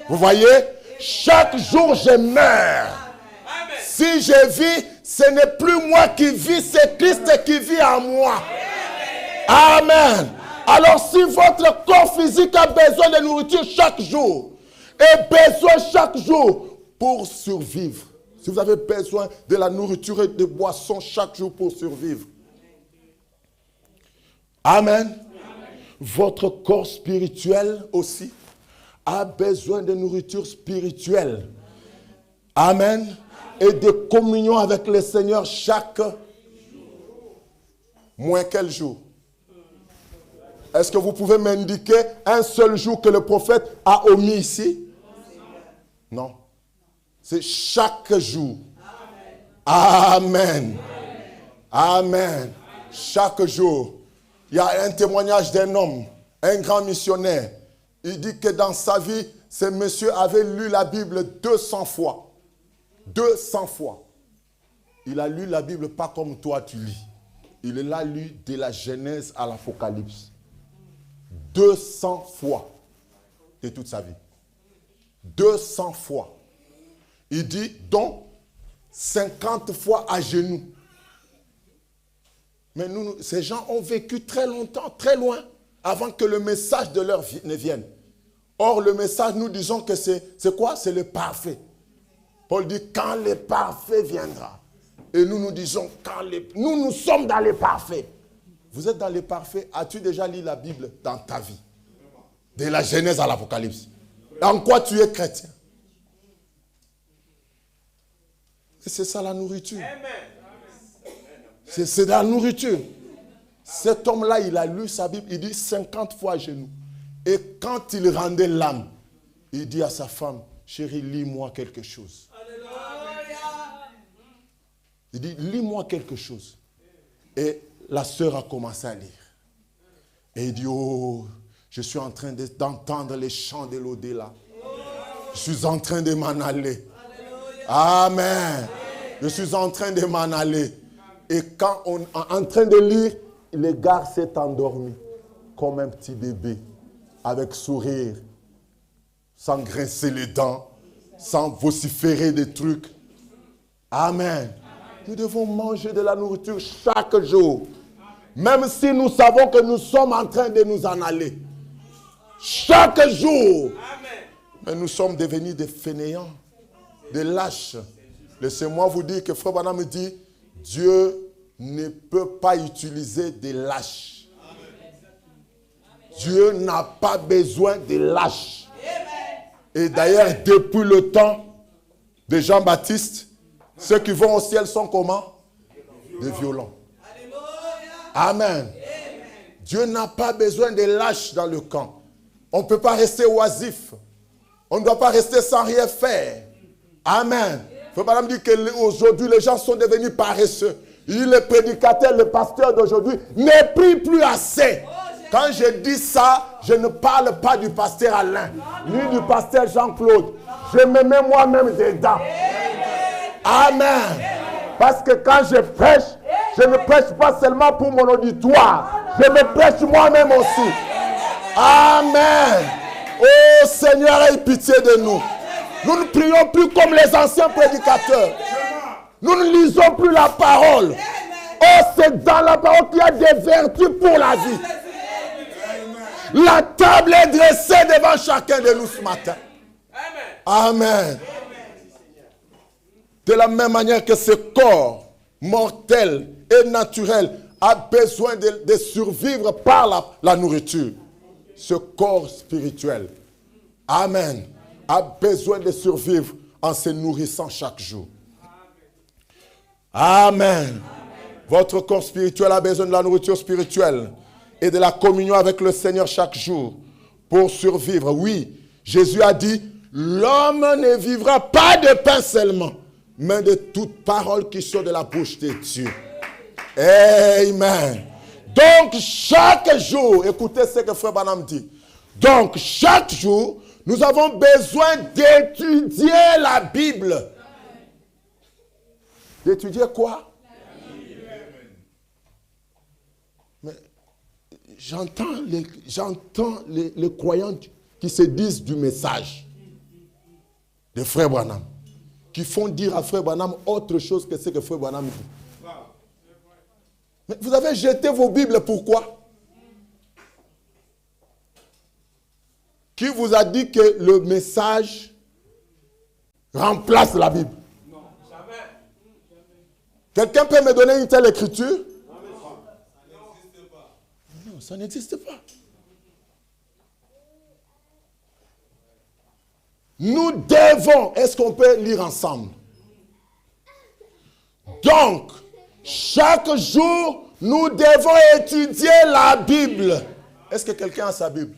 Vous voyez? Chaque jour, je meurs. Si je vis, ce n'est plus moi qui vis, c'est Christ qui vit en moi. Amen. Alors si votre corps physique a besoin de nourriture chaque jour, et besoin chaque jour pour survivre, si vous avez besoin de la nourriture et de boissons chaque jour pour survivre, amen. Votre corps spirituel aussi a besoin de nourriture spirituelle. Amen. Et de communion avec le Seigneur chaque jour. Moins quel jour? Est-ce que vous pouvez m'indiquer un seul jour que le prophète a omis ici? Non. C'est chaque jour. Amen. Amen. Chaque jour. Il y a un témoignage d'un homme, un grand missionnaire. Il dit que dans sa vie, ce monsieur avait lu la Bible 200 fois. 200 fois. Il a lu la Bible pas comme toi tu lis. Il l'a lu de la Genèse à l'Apocalypse. 200 fois de toute sa vie. 200 fois. Il dit, dont 50 fois à genoux. Mais nous, ces gens ont vécu très longtemps, très loin, avant que le message de leur vie ne vienne. Or, le message, nous disons que c'est quoi? C'est le parfait. Paul dit, quand le parfait viendra. Et nous disons, nous sommes dans le parfait. Vous êtes dans le parfait. As-tu déjà lu la Bible dans ta vie? De la Genèse à l'Apocalypse. En quoi tu es chrétien? Et c'est ça la nourriture. C'est la nourriture. Cet homme-là, il a lu sa Bible, il dit 50 fois à genoux. Et quand il rendait l'âme, il dit à sa femme, chérie, lis-moi quelque chose. Il dit, lis-moi quelque chose. Et la sœur a commencé à lire. Et il dit, oh, je suis en train d'entendre les chants de l'au-delà. Je suis en train de m'en aller. Amen. Je suis en train de m'en aller. Et quand on est en train de lire, le gars s'est endormi comme un petit bébé, avec sourire. sans grincer les dents, sans vociférer des trucs. Amen. Nous devons manger de la nourriture chaque jour. Même si nous savons que nous sommes en train de nous en aller. Chaque jour. Mais nous sommes devenus des fainéants, des lâches. Laissez-moi vous dire que Frère Branham me dit, Dieu ne peut pas utiliser des lâches. Dieu n'a pas besoin de lâches. Et d'ailleurs, depuis le temps de Jean-Baptiste, ceux qui vont au ciel sont comment? Des violents. Amen. Dieu n'a pas besoin de lâches dans le camp. On ne peut pas rester oisif. On ne doit pas rester sans rien faire. Amen. Il faut pas me dire qu'aujourd'hui, les gens sont devenus paresseux. Le prédicateur, le pasteur d'aujourd'hui ne prie plus assez. Quand je dis ça, je ne parle pas du pasteur Alain, ni du pasteur Jean-Claude. Je me mets moi-même dedans. Amen. Parce que quand je prêche, je ne prêche pas seulement pour mon auditoire. Je me prêche moi-même aussi. Amen. Oh Seigneur, aie pitié de nous. Nous ne prions plus comme les anciens prédicateurs. Nous ne lisons plus la parole. Oh, c'est dans la parole qu'il y a des vertus pour la vie. La table est dressée devant chacun de nous ce matin. Amen. De la même manière que ce corps mortel et naturel a besoin de survivre par la nourriture. Ce corps spirituel, amen, a besoin de survivre en se nourrissant chaque jour. Amen. Votre corps spirituel a besoin de la nourriture spirituelle et de la communion avec le Seigneur chaque jour pour survivre. Oui, Jésus a dit, l'homme ne vivra pas de pain seulement, mais de toute parole qui sort de la bouche de Dieu. Amen. Donc, chaque jour, écoutez ce que Frère Branham dit. Donc, chaque jour, nous avons besoin d'étudier la Bible. D'étudier quoi? Mais j'entends les croyants qui se disent du message de Frère Branham, qui font dire à Frère Branham autre chose que ce que Frère Branham dit. Mais vous avez jeté vos Bibles, pourquoi? Qui vous a dit que le message remplace la Bible? Non, jamais. Quelqu'un peut me donner une telle écriture? Non, ça n'existe pas. Nous devons, est-ce qu'on peut lire ensemble? Donc, chaque jour, nous devons étudier la Bible. Est-ce que quelqu'un a sa Bible?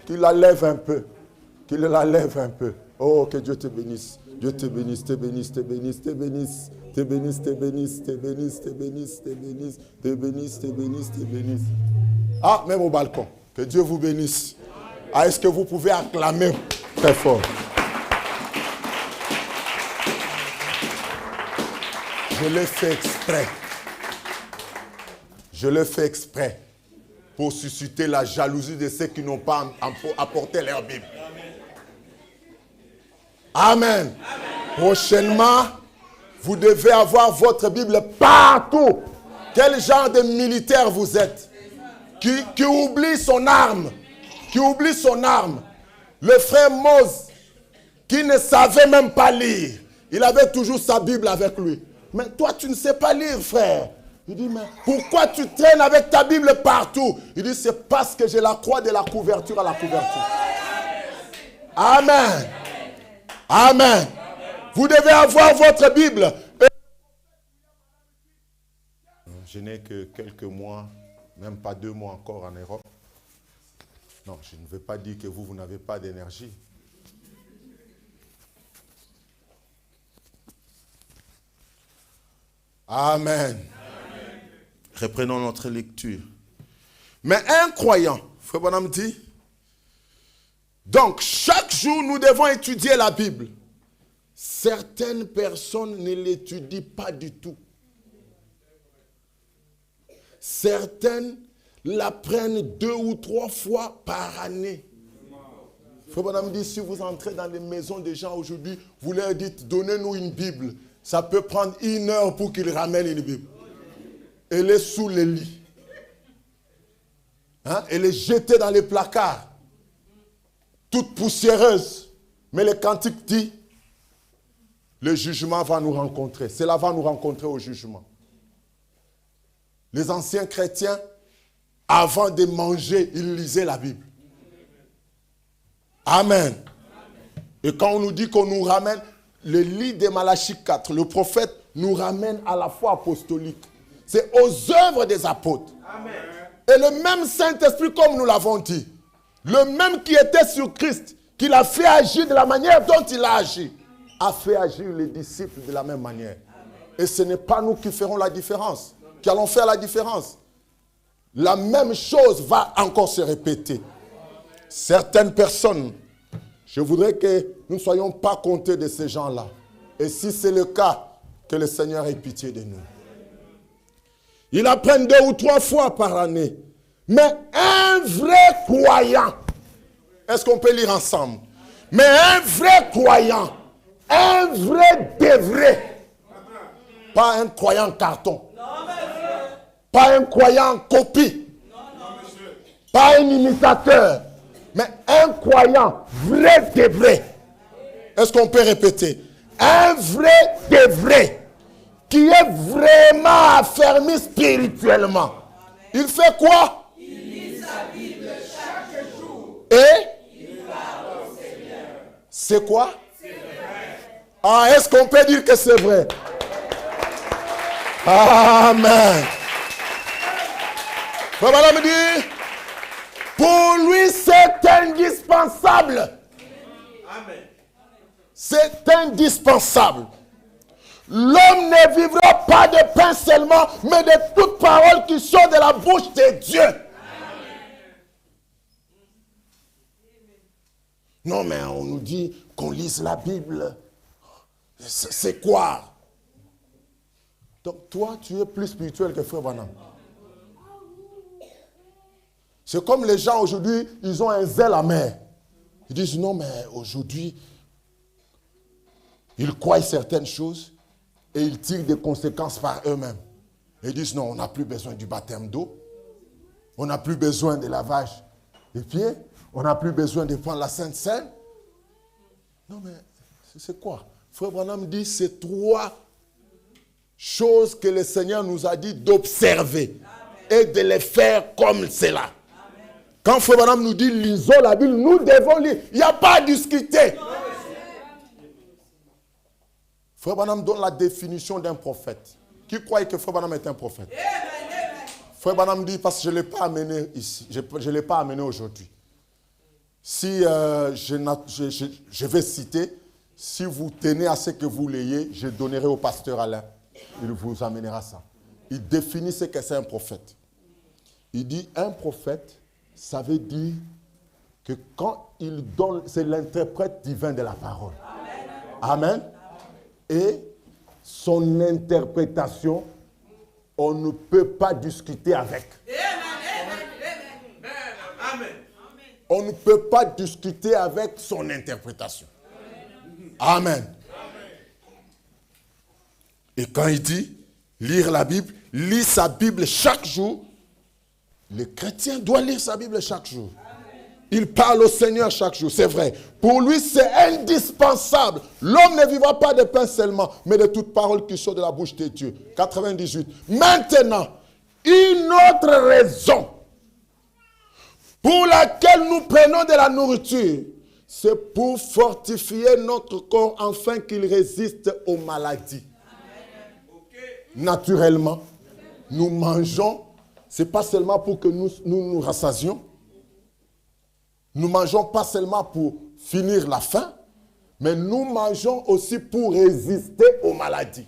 Qu'il la lève un peu. Qu'il la lève un peu. Oh, que Dieu te bénisse. Dieu te bénisse, te bénisse, te bénisse, te bénisse. Te bénisse, te bénisse, te bénisse, te bénisse, te bénisse, te bénisse, te bénisse, te bénisse. Ah, même au balcon. Que Dieu vous bénisse. Ah, est-ce que vous pouvez acclamer très fort? Je l'ai fait exprès. Je le fais exprès pour susciter la jalousie de ceux qui n'ont pas apporté leur Bible. Amen. Amen. Prochainement, vous devez avoir votre Bible partout. Quel genre de militaire vous êtes? Qui oublie son arme. Qui oublie son arme. Le frère Mose, qui ne savait même pas lire. Il avait toujours sa Bible avec lui. Mais toi, tu ne sais pas lire, frère. Il dit, mais pourquoi tu traînes avec ta Bible partout? Il dit, c'est parce que j'ai la croix de la couverture à la couverture. Amen. Amen. Vous devez avoir votre Bible. Je n'ai que quelques mois, même pas 2 mois encore en Europe. Non, je ne veux pas dire que vous n'avez pas d'énergie. Amen. Reprenons notre lecture. Mais un croyant, Frère Branham dit, donc chaque jour nous devons étudier la Bible. Certaines personnes ne l'étudient pas du tout. Certaines la prennent 2 ou 3 fois par année. Frère Branham dit, si vous entrez dans les maisons des gens aujourd'hui, vous leur dites, donnez-nous une Bible. Ça peut prendre 1 heure pour qu'ils ramènent une Bible. Elle est sous les lits. Hein? Elle est jetée dans les placards. Toute poussiéreuse. Mais le cantique dit, le jugement va nous rencontrer. Cela va nous rencontrer au jugement. Les anciens chrétiens, avant de manger, ils lisaient la Bible. Amen. Et quand on nous dit qu'on nous ramène, le lit de Malachie 4, le prophète nous ramène à la foi apostolique. C'est aux œuvres des apôtres. Amen. Et le même Saint-Esprit, comme nous l'avons dit, le même qui était sur Christ, qui l'a fait agir de la manière dont il a agi, a fait agir les disciples de la même manière. Et ce n'est pas nous qui ferons la différence, qui allons faire la différence. La même chose va encore se répéter. Certaines personnes, je voudrais que nous ne soyons pas comptés de ces gens-là. Et si c'est le cas, que le Seigneur ait pitié de nous. Ils apprennent 2 ou 3 fois par année. Mais un vrai croyant, est-ce qu'on peut lire ensemble? Mais un vrai croyant, un vrai de vrai, pas un croyant carton, pas un croyant copie, pas un imitateur, mais un croyant vrai de vrai. Est-ce qu'on peut répéter? Un vrai de vrai, qui est vraiment affermi spirituellement. Il fait quoi? Il lit sa Bible chaque jour. Et il parle au Seigneur. C'est quoi? C'est vrai. Ah, est-ce qu'on peut dire que c'est vrai? Amen. Voilà me dit, pour lui c'est indispensable. Amen. C'est indispensable. L'homme ne vivra pas de pain seulement, mais de toute parole qui sort de la bouche de Dieu. Amen. Non, mais on nous dit qu'on lise la Bible. C'est quoi? Donc toi, tu es plus spirituel que Frère Branham. C'est comme les gens aujourd'hui, ils ont un zèle amer. Ils disent non, mais aujourd'hui, ils croient certaines choses et ils tirent des conséquences par eux-mêmes. Ils disent non, on n'a plus besoin du baptême d'eau, on n'a plus besoin de lavage des pieds, on n'a plus besoin de prendre la Sainte Seine. Non, mais c'est quoi? Frère Branham dit c'est 3 choses que le Seigneur nous a dit d'observer et de les faire comme cela. Quand Frère Branham nous dit lisons la Bible, nous devons lire. Il n'y a pas à discuter. Frère Branham donne la définition d'un prophète. Qui croit que Frère Branham est un prophète? Frère Branham dit, parce que je ne l'ai pas amené ici, je ne l'ai pas amené aujourd'hui. Si je vais citer, si vous tenez à ce que vous l'ayez, je donnerai au pasteur Alain. Il vous amènera ça. Il définit ce que c'est un prophète. Il dit, un prophète, ça veut dire que quand il donne, c'est l'interprète divin de la parole. Amen. Et son interprétation, on ne peut pas discuter avec. Amen. On ne peut pas discuter avec son interprétation. Amen. Et quand il dit lire la Bible, lire sa Bible chaque jour, le chrétien doit lire sa Bible chaque jour. Il parle au Seigneur chaque jour, c'est vrai. Pour lui, c'est indispensable. L'homme ne vivra pas de pain seulement, mais de toute parole qui sort de la bouche de Dieu. 98. Maintenant, une autre raison pour laquelle nous prenons de la nourriture, c'est pour fortifier notre corps afin qu'il résiste aux maladies. Naturellement, nous mangeons, ce n'est pas seulement pour que nous rassasions. Nous ne mangeons pas seulement pour finir la faim, mais nous mangeons aussi pour résister aux maladies.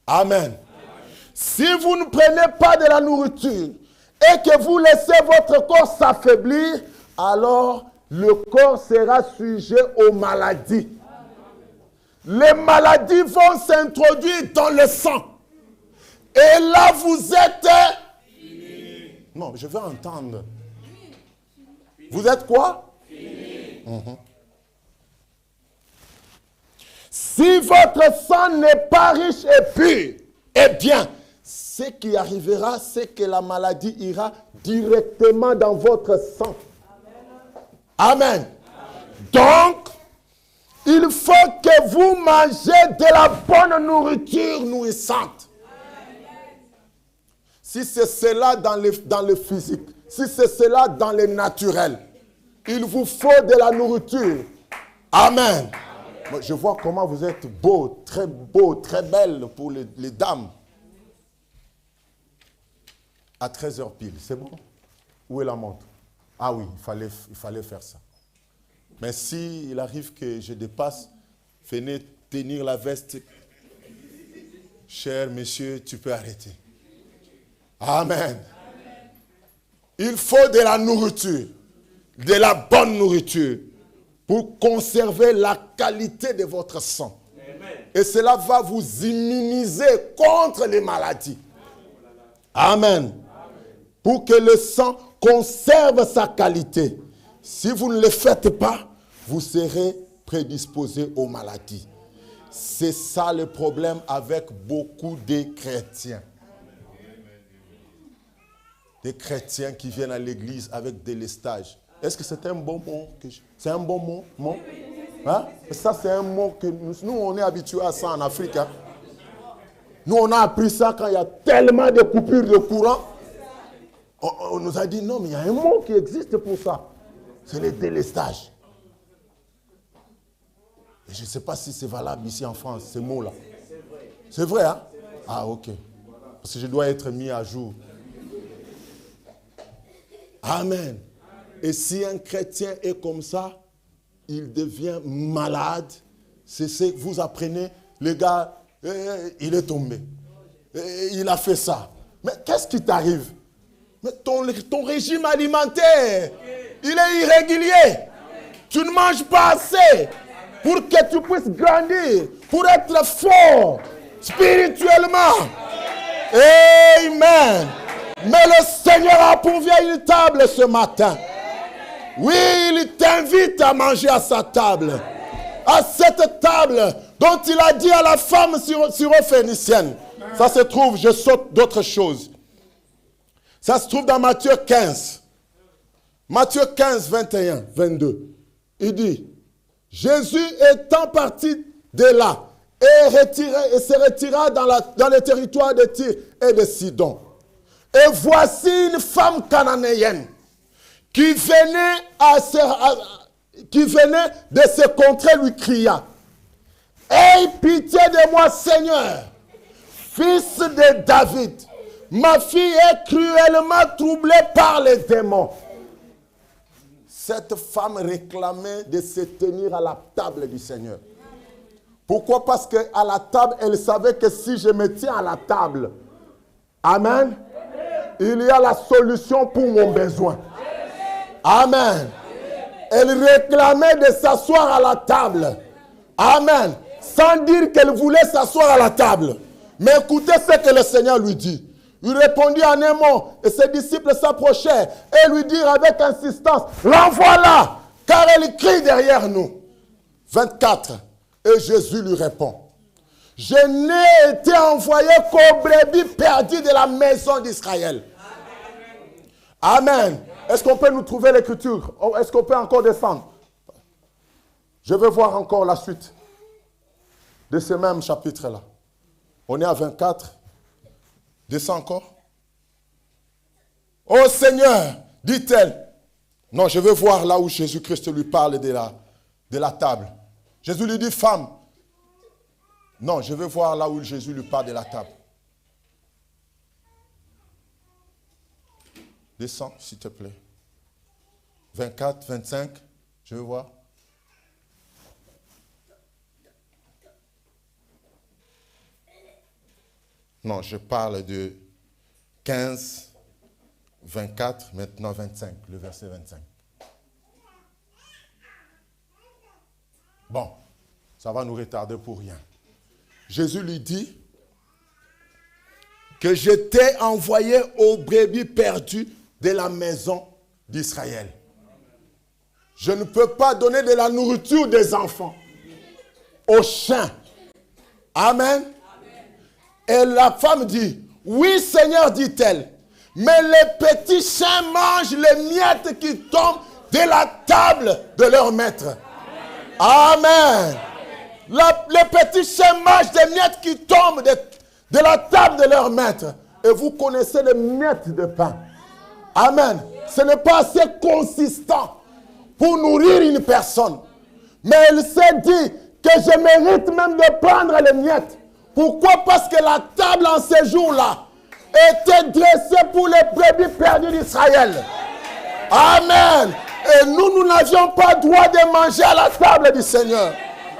Amen. Amen. Si vous ne prenez pas de la nourriture et que vous laissez votre corps s'affaiblir, alors le corps sera sujet aux maladies. Les maladies vont s'introduire dans le sang. Et là, vous êtes... Non, je veux entendre. Vous êtes quoi? Si votre sang n'est pas riche et pur, eh bien, ce qui arrivera, c'est que la maladie ira directement dans votre sang. Amen. Donc, il faut que vous mangez de la bonne nourriture nourrissante. Si c'est cela dans le physique, si c'est cela dans le naturel, il vous faut de la nourriture. Amen. Moi, je vois comment vous êtes beau, très belle pour les dames. À 13h pile, c'est bon? Où est la montre? Ah oui, il fallait faire ça. Mais si il arrive que je dépasse, venez tenir la veste. Cher monsieur, tu peux arrêter. Amen. Il faut de la nourriture, de la bonne nourriture, pour conserver la qualité de votre sang. Et cela va vous immuniser contre les maladies. Amen. Pour que le sang conserve sa qualité. Si vous ne le faites pas, vous serez prédisposé aux maladies. C'est ça le problème avec beaucoup de chrétiens. Des chrétiens qui viennent à l'église avec des lestages. Est-ce que c'est un bon mot? C'est un bon mot? Hein? Ça, c'est un mot que nous, on est habitués à ça en Afrique. Hein? Nous, on a appris ça quand il y a tellement de coupures de courant. On nous a dit, non, mais il y a un mot qui existe pour ça. C'est le délestage. Et je ne sais pas si c'est valable ici en France, ce mot-là. C'est vrai, hein? Ah, ok. Parce que je dois être mis à jour. Amen. Et si un chrétien est comme ça, il devient malade. C'est ce que vous apprenez. Le gars, il est tombé. Il a fait ça. Mais qu'est-ce qui t'arrive? Mais ton régime alimentaire, il est irrégulier. Tu ne manges pas assez pour que tu puisses grandir, pour être fort spirituellement. Amen. Mais le Seigneur a pourvu une table ce matin. Oui, il t'invite à manger à sa table. À cette table dont il a dit à la femme syrophénicienne. Ça se trouve, je saute d'autres choses. Ça se trouve dans Matthieu 15. Matthieu 15, 21, 22. Il dit, Jésus étant parti de là et se retira dans le territoire de Tyr et de Sidon. Et voici une femme cananéenne qui venait de ces contrées lui cria, « Aie pitié de moi, Seigneur, fils de David. Ma fille est cruellement troublée par les démons. » Cette femme réclamait de se tenir à la table du Seigneur. Pourquoi? Parce qu'à la table, elle savait que si je me tiens à la table, amen, il y a la solution pour mon besoin. Amen. Elle réclamait de s'asseoir à la table. Amen. Sans dire qu'elle voulait s'asseoir à la table. Mais écoutez ce que le Seigneur lui dit. Il répondit en un mot et ses disciples s'approchèrent et lui dirent avec insistance, « L'envoie-la, car elle crie derrière nous. » 24. Et Jésus lui répond, « Je n'ai été envoyé qu'aux brebis perdues de la maison d'Israël. » Amen. Est-ce qu'on peut nous trouver l'écriture? Est-ce qu'on peut encore descendre? Je veux voir encore la suite de ce même chapitre-là. On est à 24. Descends encore. « Oh Seigneur, dit-elle. » Non, je veux voir là où Jésus-Christ lui parle de la table. Jésus lui dit, « Femme. » Non, je veux voir là où Jésus lui parle de la table. Descends, s'il te plaît. 24, 25, je veux voir. Non, je parle de 15, 24, maintenant 25, le verset 25. Bon, ça va nous retarder pour rien. Jésus lui dit que je t'ai envoyé aux brebis perdues de la maison d'Israël. Je ne peux pas donner de la nourriture des enfants aux chiens. Amen. Et la femme dit, oui Seigneur, dit-elle, mais les petits chiens mangent les miettes qui tombent de la table de leur maître. Amen. Les petits chiens mangent des miettes qui tombent de la table de leur maître. Et vous connaissez les miettes de pain. Amen. Ce n'est pas assez consistant pour nourrir une personne. Mais elle s'est dit que je mérite même de prendre les miettes. Pourquoi? Parce que la table en ces jours-là était dressée pour les brebis perdues d'Israël. Amen. Et nous n'avions pas droit de manger à la table du Seigneur.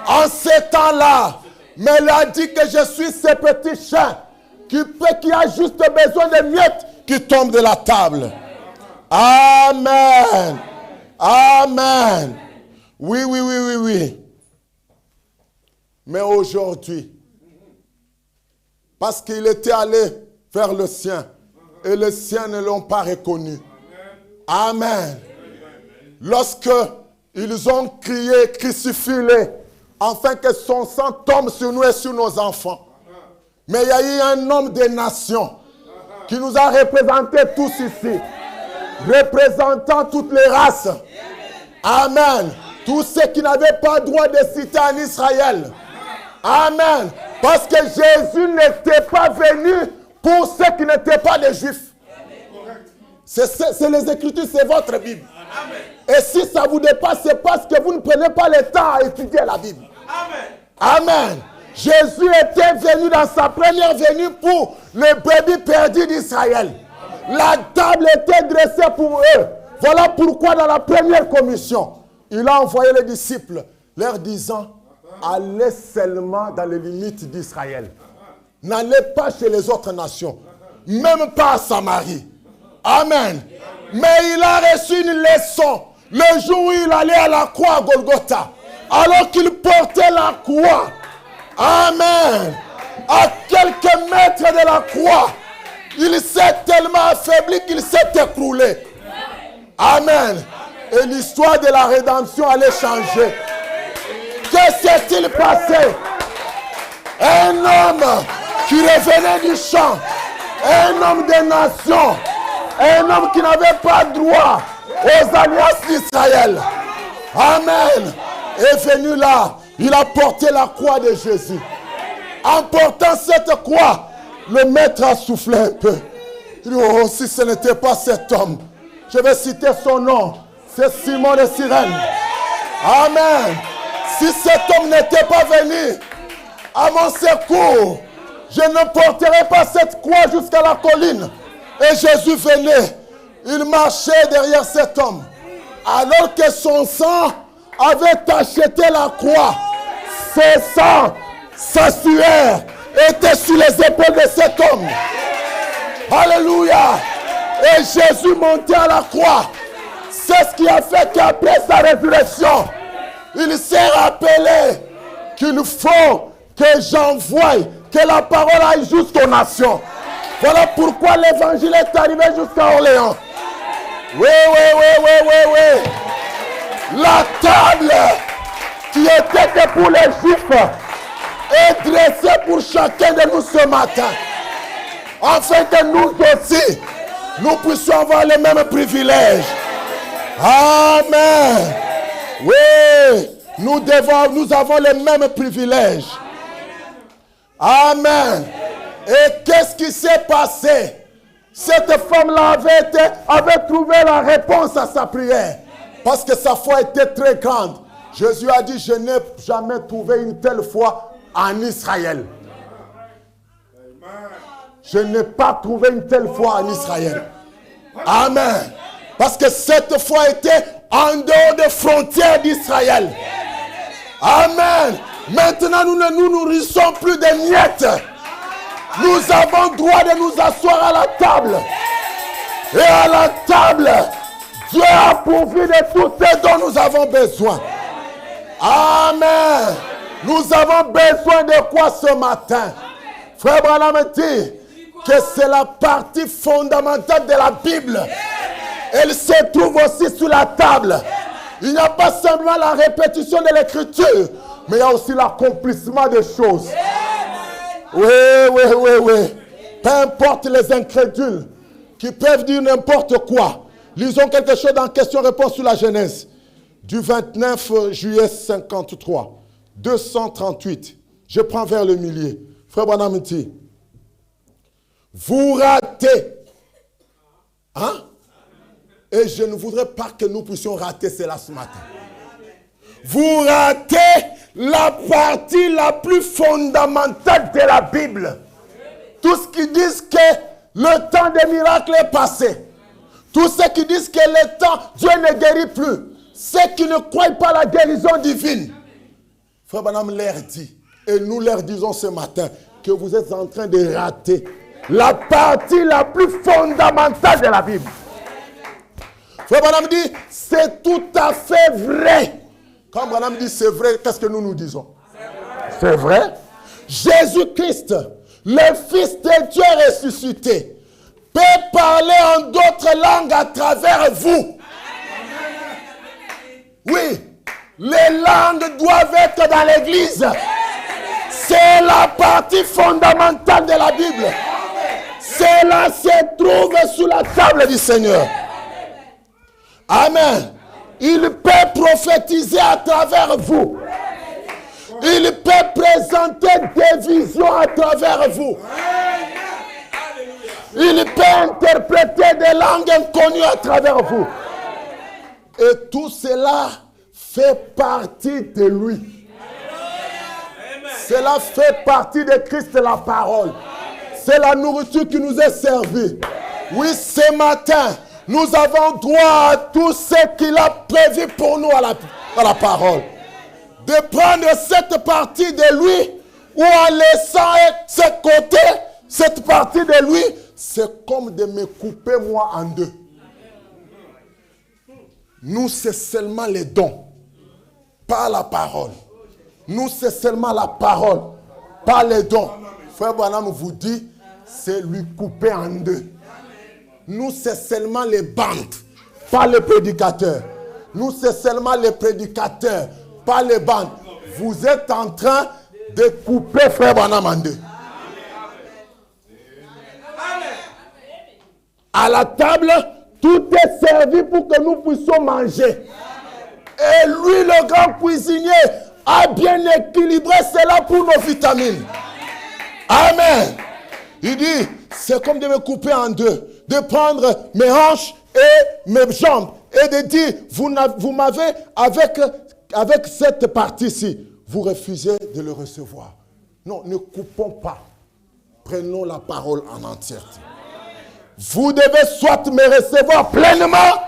En ces temps-là, mais elle a dit que je suis ce petit chien qui a juste besoin de miettes qui tombent de la table. Amen. Amen. Oui, oui, oui, oui, oui. Mais aujourd'hui, parce qu'il était allé vers le sien, et les siens ne l'ont pas reconnu. Amen. Lorsque ils ont crié, crucifie-le, afin que son sang tombe sur nous et sur nos enfants. Mais il y a eu un homme des nations qui nous a représentés tous ici, représentant toutes les races. Amen. Tous ceux qui n'avaient pas droit de citer en Israël. Amen. Parce que Jésus n'était pas venu pour ceux qui n'étaient pas des Juifs. C'est les Écritures, c'est votre Bible. Et si ça vous dépasse, c'est parce que vous ne prenez pas le temps à étudier la Bible. Amen. Jésus était venu dans sa première venue pour les brebis perdus d'Israël. La table était dressée pour eux. Voilà pourquoi dans la première commission, il a envoyé les disciples, leur disant, allez seulement dans les limites d'Israël. N'allez pas chez les autres nations, même pas à Samarie. Amen. Mais il a reçu une leçon le jour où il allait à la croix à Golgotha. Alors qu'il portait la croix. Amen. À quelques mètres de la croix, il s'est tellement affaibli qu'il s'est écroulé. Amen. Et l'histoire de la rédemption allait changer. Que s'est-il passé? Un homme qui revenait du champ, un homme des nations, un homme qui n'avait pas droit aux alliances d'Israël. Amen. Est venu là, il a porté la croix de Jésus. En portant cette croix, le maître a soufflé un peu. Il dit, oh, si ce n'était pas cet homme, je vais citer son nom, c'est Simon de Cyrène. Amen. Si cet homme n'était pas venu à mon secours, je ne porterais pas cette croix jusqu'à la colline. Et Jésus venait, il marchait derrière cet homme, alors que son sang avait acheté la croix. Ses sang, sa sueur était sur les épaules de cet homme. Alléluia. Et Jésus montait à la croix. C'est ce qui a fait qu'après sa résurrection, il s'est rappelé qu'il faut que j'envoie, que la parole aille jusqu'aux nations. Voilà pourquoi l'évangile est arrivé jusqu'à Orléans. Oui, oui, oui, oui, oui, oui. La table qui était pour les Juifs est dressée pour chacun de nous ce matin. Afin que nous aussi, nous puissions avoir les mêmes privilèges. Amen. Oui, nous avons les mêmes privilèges. Amen. Et qu'est-ce qui s'est passé? Cette femme-là avait trouvé la réponse à sa prière. Parce que sa foi était très grande. Jésus a dit, je n'ai jamais trouvé une telle foi en Israël. Je n'ai pas trouvé une telle foi en Israël. Amen. Parce que cette foi était en dehors des frontières d'Israël. Amen. Maintenant, nous ne nous nourrissons plus de miettes. Nous avons droit de nous asseoir à la table. Et à la table, Dieu a pourvu de tout ce dont nous avons besoin. Amen. Nous avons besoin de quoi ce matin? Frère Branham dit que c'est la partie fondamentale de la Bible. Elle se trouve aussi sur la table. Il n'y a pas simplement la répétition de l'écriture, mais il y a aussi l'accomplissement des choses. Oui. Peu importe les incrédules qui peuvent dire n'importe quoi. Lisons quelque chose dans question-réponse sur la Genèse. Du 29 juillet 53. 238. Je prends vers le milieu. Frère Branham dit, vous ratez. Hein? Et je ne voudrais pas que nous puissions rater cela ce matin. Vous ratez la partie la plus fondamentale de la Bible. Tous ceux qui disent que le temps des miracles est passé. Tous ceux qui disent que le temps, Dieu ne guérit plus. Ceux qui ne croient pas à la guérison divine. Frère Branham leur dit, et nous leur disons ce matin, que vous êtes en train de rater la partie la plus fondamentale de la Bible. Frère Branham dit, c'est tout à fait vrai. Quand Branham dit c'est vrai, qu'est-ce que nous disons? C'est vrai. Jésus-Christ, le Fils de Dieu ressuscité, peut parler en d'autres langues à travers vous. Oui, les langues doivent être dans l'église. C'est la partie fondamentale de la Bible. Cela se trouve sous la table du Seigneur. Amen. Il peut prophétiser à travers vous. Il peut présenter des visions à travers vous. Il peut interpréter des langues inconnues à travers vous. Et tout cela fait partie de lui. Cela fait partie de Christ, la parole. C'est la nourriture qui nous est servie. Oui, ce matin, nous avons droit à tout ce qu'il a prévu pour nous à la parole. De prendre cette partie de lui, ou en laissant ce côté, cette partie de lui, c'est comme de me couper moi en deux. Nous, c'est seulement les dons, pas la parole. Nous, c'est seulement la parole, pas les dons. Frère Branham vous dit, c'est lui couper en deux. Nous, c'est seulement les bandes, pas les prédicateurs. Nous, c'est seulement les prédicateurs, pas les bandes. Vous êtes en train de couper Frère Branham en deux. À la table, tout est servi pour que nous puissions manger. Et lui, le grand cuisinier, a bien équilibré cela pour nos vitamines. Amen. Il dit, c'est comme de me couper en deux. De prendre mes hanches et mes jambes. Et de dire, vous m'avez, avec cette partie-ci, vous refusez de le recevoir. Non, ne coupons pas. Prenons la parole en entièreté. Vous devez soit me recevoir pleinement.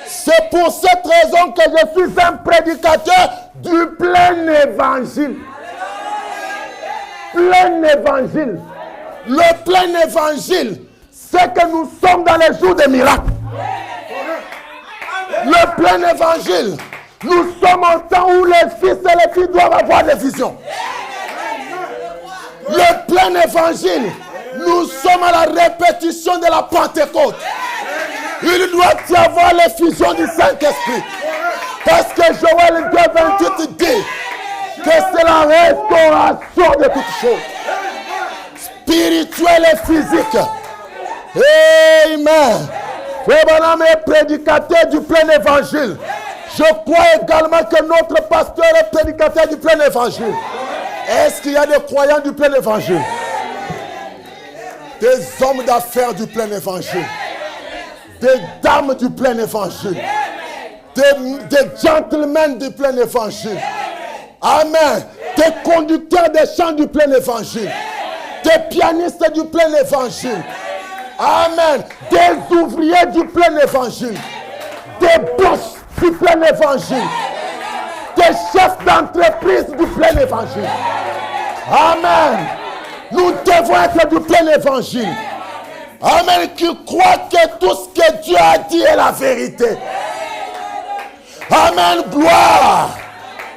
C'est pour cette raison que je suis un prédicateur du plein évangile. Plein évangile. Le plein évangile, c'est que nous sommes dans les jours des miracles. Le plein évangile, nous sommes au temps où les fils et les filles doivent avoir des visions. Le plein évangile, nous sommes à la répétition de la Pentecôte. Il doit y avoir l'effusion du Saint-Esprit. Parce que Joël 2:28 dit que c'est la restauration de toutes choses. Spirituelle et physique. Amen. Frère Branham est prédicateur du plein évangile. Je crois également que notre pasteur est prédicateur du plein évangile. Est-ce qu'il y a des croyants du plein évangile? Des hommes d'affaires du plein évangile. Des dames du plein évangile. Des gentlemen du plein évangile. Amen. Des conducteurs des chants du plein évangile. Des pianistes du plein évangile. Amen. Des ouvriers du plein évangile. Des boss du plein évangile. Des chefs d'entreprise du plein évangile. Amen. Nous devons être du plein évangile. Amen. Qui croit que tout ce que Dieu a dit est la vérité. Amen. Gloire.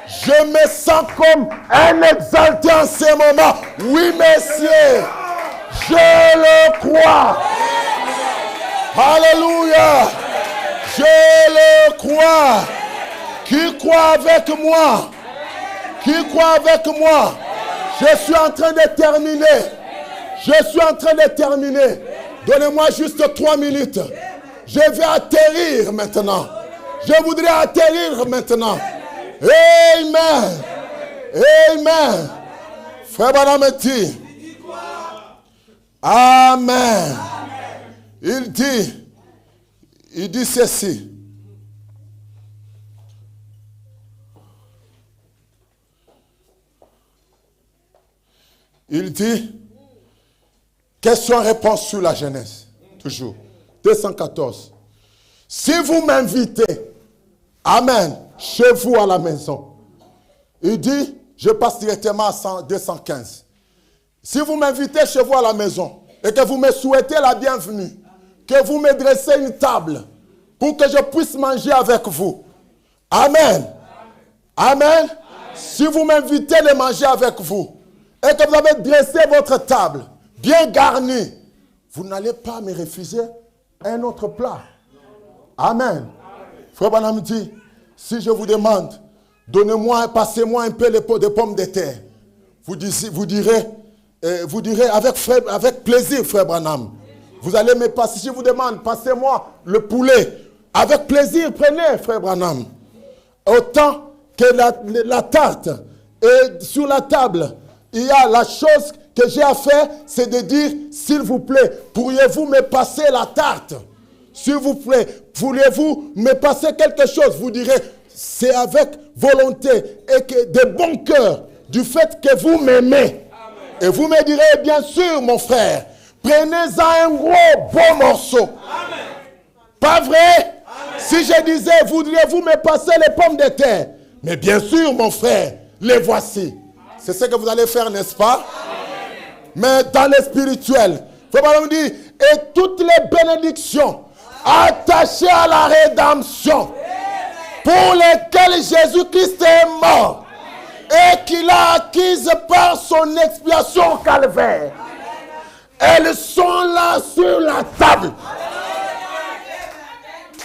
Je me sens comme un exalté en ce moment. Oui, messieurs. Je le crois. Alléluia. Je le crois. Qui croit avec moi? Qui croit avec moi? Je suis en train de terminer. Je suis en train de terminer. Donnez-moi juste 3 minutes. Je vais atterrir maintenant. Je voudrais atterrir maintenant. Amen. Amen. Frère Branham dit. Amen. Il dit ceci. Il dit, question-réponse sur la Genèse, toujours, 214. Si vous m'invitez, amen, chez vous à la maison, il dit, je passe directement à 215. Si vous m'invitez chez vous à la maison et que vous me souhaitez la bienvenue, que vous me dressez une table pour que je puisse manger avec vous, amen, amen, si vous m'invitez de manger avec vous, et que vous avez dressé votre table, bien garnie, vous n'allez pas me refuser un autre plat. Amen. Frère Branham dit, si je vous demande, passez-moi un peu de pommes de terre, vous direz avec plaisir, frère Branham. Vous allez me passer, si je vous demande, passez-moi le poulet, avec plaisir, prenez, frère Branham. Autant que la tarte est sur la table, il y a la chose que j'ai à faire, c'est de dire, s'il vous plaît, pourriez-vous me passer la tarte? S'il vous plaît, pourriez-vous me passer quelque chose? Vous direz, c'est avec volonté et que de bon cœur, du fait que vous m'aimez. Et vous me direz, bien sûr, mon frère, prenez-en un gros beau morceau. Amen. Pas vrai? Amen. Si je disais, voudriez-vous me passer les pommes de terre? Mais bien sûr, mon frère, les voici. C'est ce que vous allez faire, n'est-ce pas? Amen. Mais dans le spirituel, il faut dire, et toutes les bénédictions attachées à la rédemption, pour lesquelles Jésus-Christ est mort, et qu'il a acquises par son expiation au calvaire, elles sont là sur la table.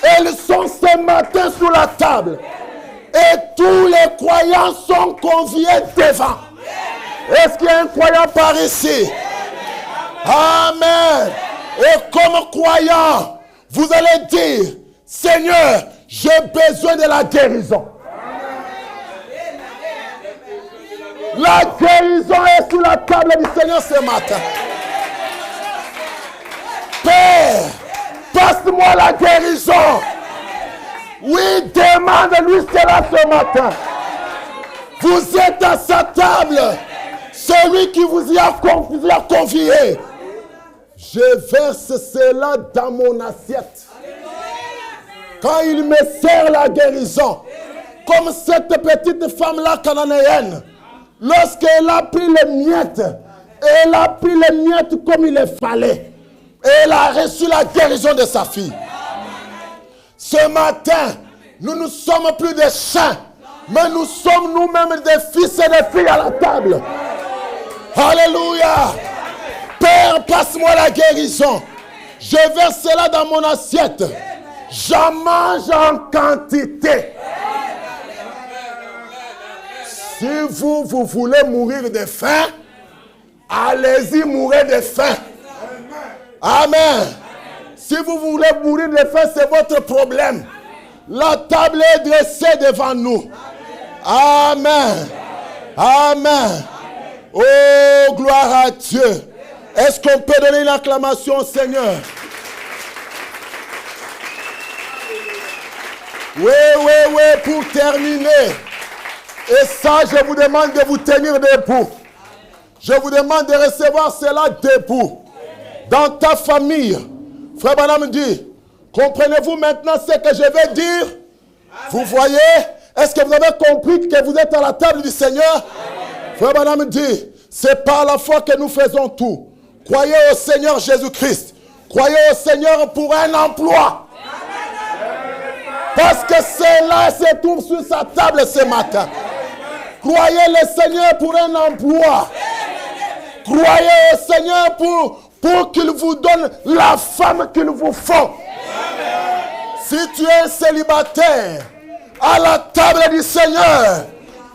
Elles sont ce matin sur la table. Et tous les croyants sont conviés devant. Est-ce qu'il y a un croyant par ici? Amen. Et comme croyant, vous allez dire, Seigneur, j'ai besoin de la guérison. La guérison est sur la table du Seigneur ce matin. Père, passe-moi la guérison. Oui, demande-lui cela ce matin. Vous êtes à sa table. Celui qui vous y a convié. Je verse cela dans mon assiette. Quand il me sert la guérison, comme cette petite femme-là cananéenne, lorsqu'elle a pris les miettes, elle a pris les miettes comme il le fallait. Et elle a reçu la guérison de sa fille. Ce matin, nous ne sommes plus des saints, mais nous sommes nous-mêmes des fils et des filles à la table. Alléluia. Père, passe-moi la guérison. Je verse cela dans mon assiette. J'en mange en quantité. Si vous voulez mourir de faim, allez-y, mourrez de faim. Amen. Si vous voulez mourir de faim, c'est votre problème. La table est dressée devant nous. Amen. Amen. Oh, gloire à Dieu. Est-ce qu'on peut donner une acclamation au Seigneur? Oui, pour terminer. Et ça, je vous demande de vous tenir debout. Je vous demande de recevoir cela debout. Dans ta famille, Frère Branham dit, comprenez-vous maintenant ce que je vais dire? Vous voyez? Est-ce que vous avez compris que vous êtes à la table du Seigneur? Frère Branham dit, c'est par la foi que nous faisons tout. Croyez au Seigneur Jésus-Christ. Croyez au Seigneur pour un emploi. Parce que cela se trouve sur sa table ce matin. Croyez le Seigneur pour un emploi. Croyez au Seigneur pour qu'il vous donne la femme qu'il vous faut. Si tu es célibataire, À la table du Seigneur,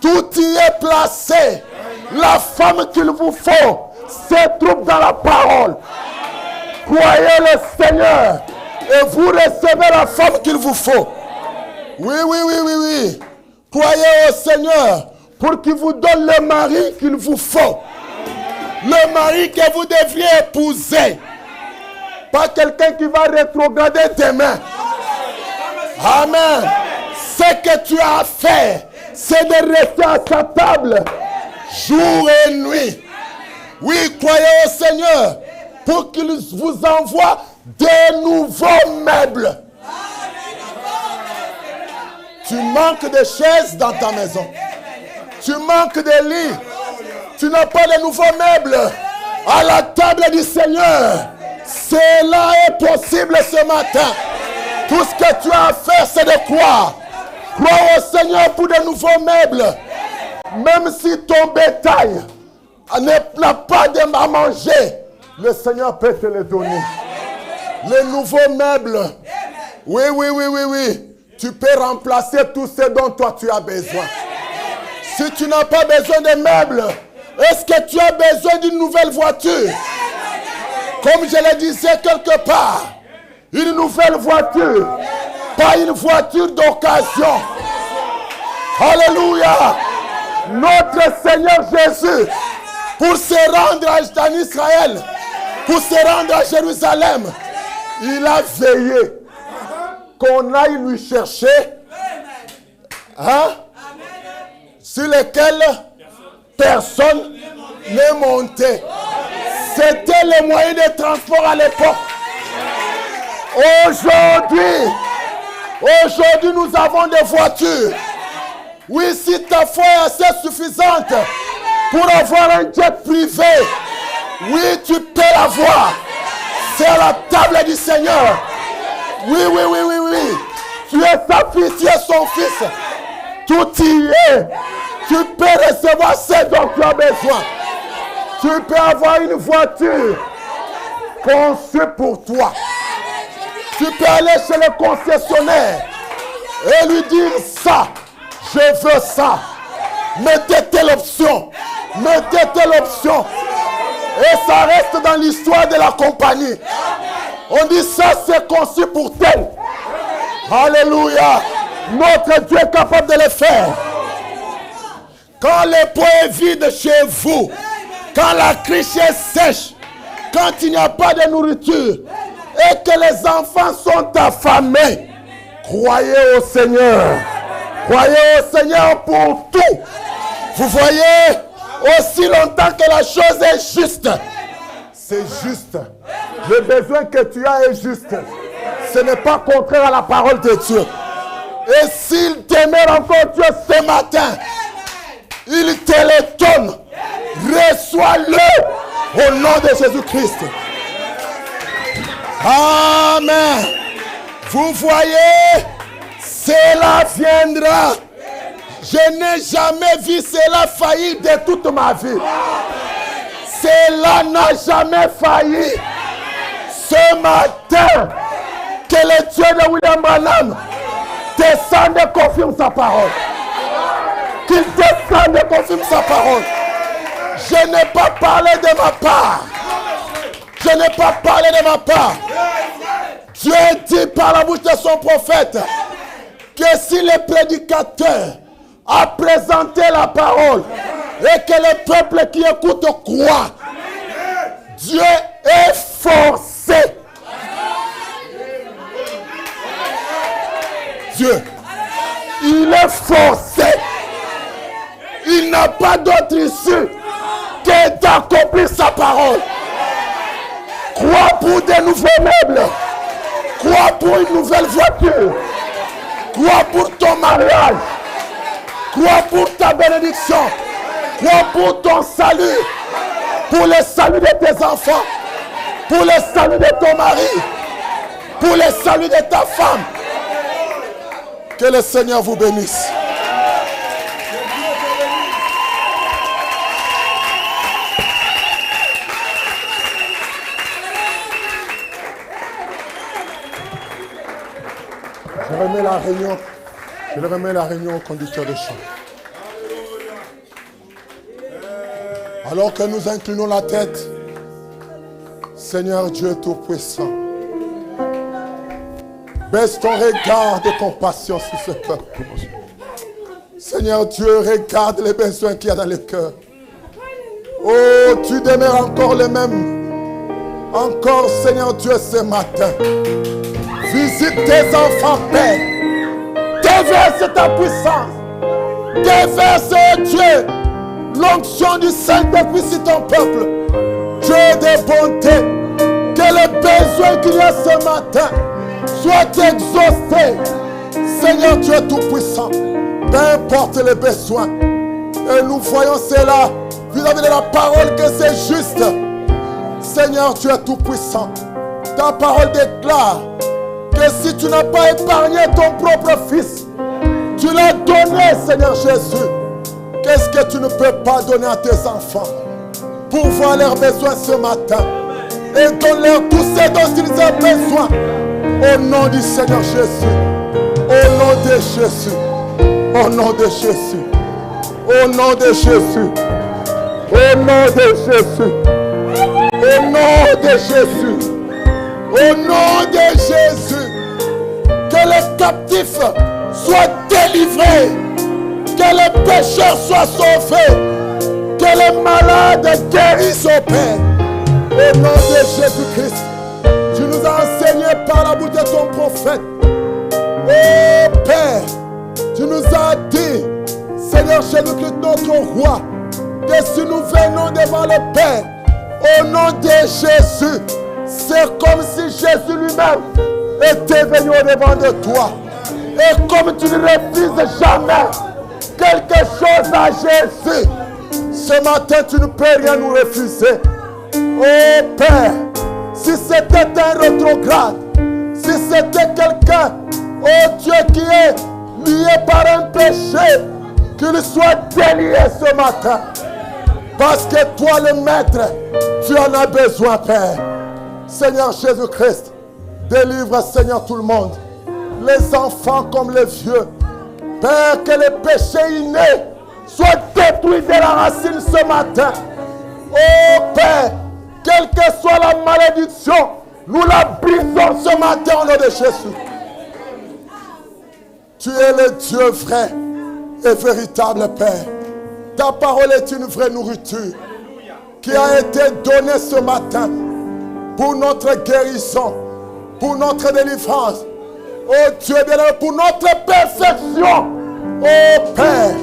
tout y est placé. La femme qu'il vous faut se trouve dans la parole. Croyez le Seigneur et vous recevez la femme qu'il vous faut. Oui, oui, oui, oui, oui. Croyez au Seigneur pour qu'il vous donne le mari qu'il vous faut. Le mari que vous devriez épouser. Pas quelqu'un qui va rétrograder demain. Amen. Ce que tu as à faire, c'est de rester à sa table jour et nuit. Oui, croyez au Seigneur pour qu'il vous envoie de nouveaux meubles. Tu manques de chaises dans ta maison. Tu manques de lits. Tu n'as pas de nouveaux meubles. À la table du Seigneur, cela est possible ce matin. Tout ce que tu as à faire, c'est de croire. Crois au Seigneur pour de nouveaux meubles. Même si ton bétail n'a pas de à manger, le Seigneur peut te les donner. Les nouveaux meubles. Oui, oui, oui, oui, oui. Tu peux remplacer tout ce dont toi tu as besoin. Si tu n'as pas besoin de meubles, est-ce que tu as besoin d'une nouvelle voiture? Comme je le disais quelque part, une nouvelle voiture, pas une voiture d'occasion. Alléluia. Notre Seigneur Jésus, pour se rendre en Israël, pour se rendre à Jérusalem, il a veillé qu'on aille lui chercher, sur lequel personne n'est monté. C'était le moyen de transport à l'époque. Aujourd'hui, nous avons des voitures. Oui, si ta foi est assez suffisante pour avoir un jet privé, oui, tu peux l'avoir. C'est à la table du Seigneur. Oui, oui, oui, oui, oui. Tu es sa fille, tu es son fils. Tout y est. Tu peux recevoir ce dont tu as besoin. Tu peux avoir une voiture conçue pour toi. Tu peux aller chez le concessionnaire et lui dire ça, je veux ça. Mettez telle option. Mettez telle option. Et ça reste dans l'histoire de la compagnie. On dit ça, c'est conçu pour tel. Alléluia. Notre Dieu est capable de le faire. Quand le pot est vide chez vous, quand la cruche est sèche, quand il n'y a pas de nourriture et que les enfants sont affamés, croyez au Seigneur. Croyez au Seigneur pour tout. Vous voyez, aussi longtemps que la chose est juste, c'est juste. Le besoin que tu as est juste. Ce n'est pas contraire à la parole de Dieu. Et s'il demeure encore Dieu ce matin, il te le donne. Reçois-le au nom de Jésus-Christ. Amen. Vous voyez, cela viendra. Je n'ai jamais vu cela faillir de toute ma vie. Cela n'a jamais failli. Ce matin, que le Dieu de William Branham descende et confirme sa parole. Qu'il descende et confirme sa parole. Je n'ai pas parlé de ma part. Je n'ai pas parlé de ma part. Dieu dit par la bouche de son prophète que si le prédicateur a présenté la parole et que le peuple qui écoute croit, Dieu est forcé. Dieu, il est forcé. Il n'a pas d'autre issue que d'accomplir sa parole. Crois pour de nouveaux meubles. Crois pour une nouvelle voiture. Crois pour ton mariage. Crois pour ta bénédiction. Crois pour ton salut. Pour le salut de tes enfants. Pour le salut de ton mari. Pour le salut de ta femme. Que le Seigneur vous bénisse. Je remets la réunion Je le remets la réunion au conducteur de chant. Alors que nous inclinons la tête, Seigneur Dieu Tout-Puissant, baisse ton regard de compassion sur ce peuple. Seigneur Dieu, regarde les besoins qu'il y a dans le cœur. Oh, tu demeures encore le même. Encore, Seigneur Dieu, ce matin. Visite tes enfants, Père. Déverse ta puissance. Déverse, oh Dieu, l'onction du Saint-Esprit sur ton peuple. Dieu de bonté. Que les besoins qu'il y a ce matin soient exaucés. Seigneur Dieu Tout-Puissant. Peu importe les besoins. Et nous voyons cela vis-à-vis de la parole que c'est juste. Seigneur Dieu Tout-Puissant, ta parole déclare que si tu n'as pas épargné ton propre fils, tu l'as donné, Seigneur Jésus. Qu'est-ce que tu ne peux pas donner à tes enfants pour voir leurs besoins ce matin? Et donne-leur tout ce dont ils ont besoin. Au nom du Seigneur Jésus. Au nom de Jésus. Au nom de Jésus. Au nom de Jésus. Au nom de Jésus. Au nom de Jésus. Au nom de Jésus. Que les captifs soient délivrés. Que les pécheurs soient sauvés. Que les malades guérissent au Père. Au nom de Jésus-Christ. Tu nous as enseigné par la bouche de ton prophète. Oh Père, tu nous as dit, Seigneur Jésus-Christ, notre roi, que si nous venons devant le Père, au nom de Jésus, c'est comme si Jésus lui-même était venu au-devant de toi. Et comme tu ne refuses jamais quelque chose à Jésus, ce matin tu ne peux rien nous refuser. Oh Père, si c'était un rétrograde, si c'était quelqu'un, oh Dieu, qui est lié par un péché, qu'il soit délié ce matin. Parce que toi, le Maître, tu en as besoin, Père. Seigneur Jésus-Christ, délivre, Seigneur, tout le monde. Les enfants comme les vieux. Père, que les péchés innés soient détruits de la racine ce matin. Oh Père, quelle que soit la malédiction, nous la brisons ce matin au nom de Jésus. Tu es le Dieu vrai et véritable, Père. Ta parole est une vraie nourriture qui a été donnée ce matin pour notre guérison, pour notre délivrance. Oh Dieu bien-aimé, pour notre perfection. Oh Père,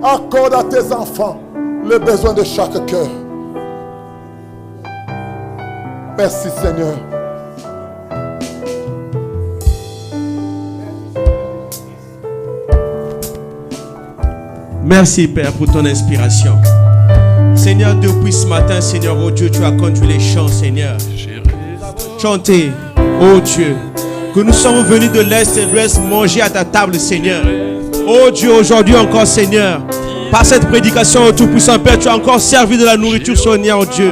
accorde à tes enfants le besoin de chaque cœur. Merci Seigneur. Merci Père pour ton inspiration. Seigneur, depuis ce matin, Seigneur, oh Dieu, tu as conduit les chants, Seigneur. Chantez, oh Dieu, que nous sommes venus de l'Est et de l'Ouest manger à ta table, Seigneur. Oh Dieu, aujourd'hui encore, Seigneur, par cette prédication, oh Tout-Puissant Père, tu as encore servi de la nourriture, Seigneur, oh Dieu.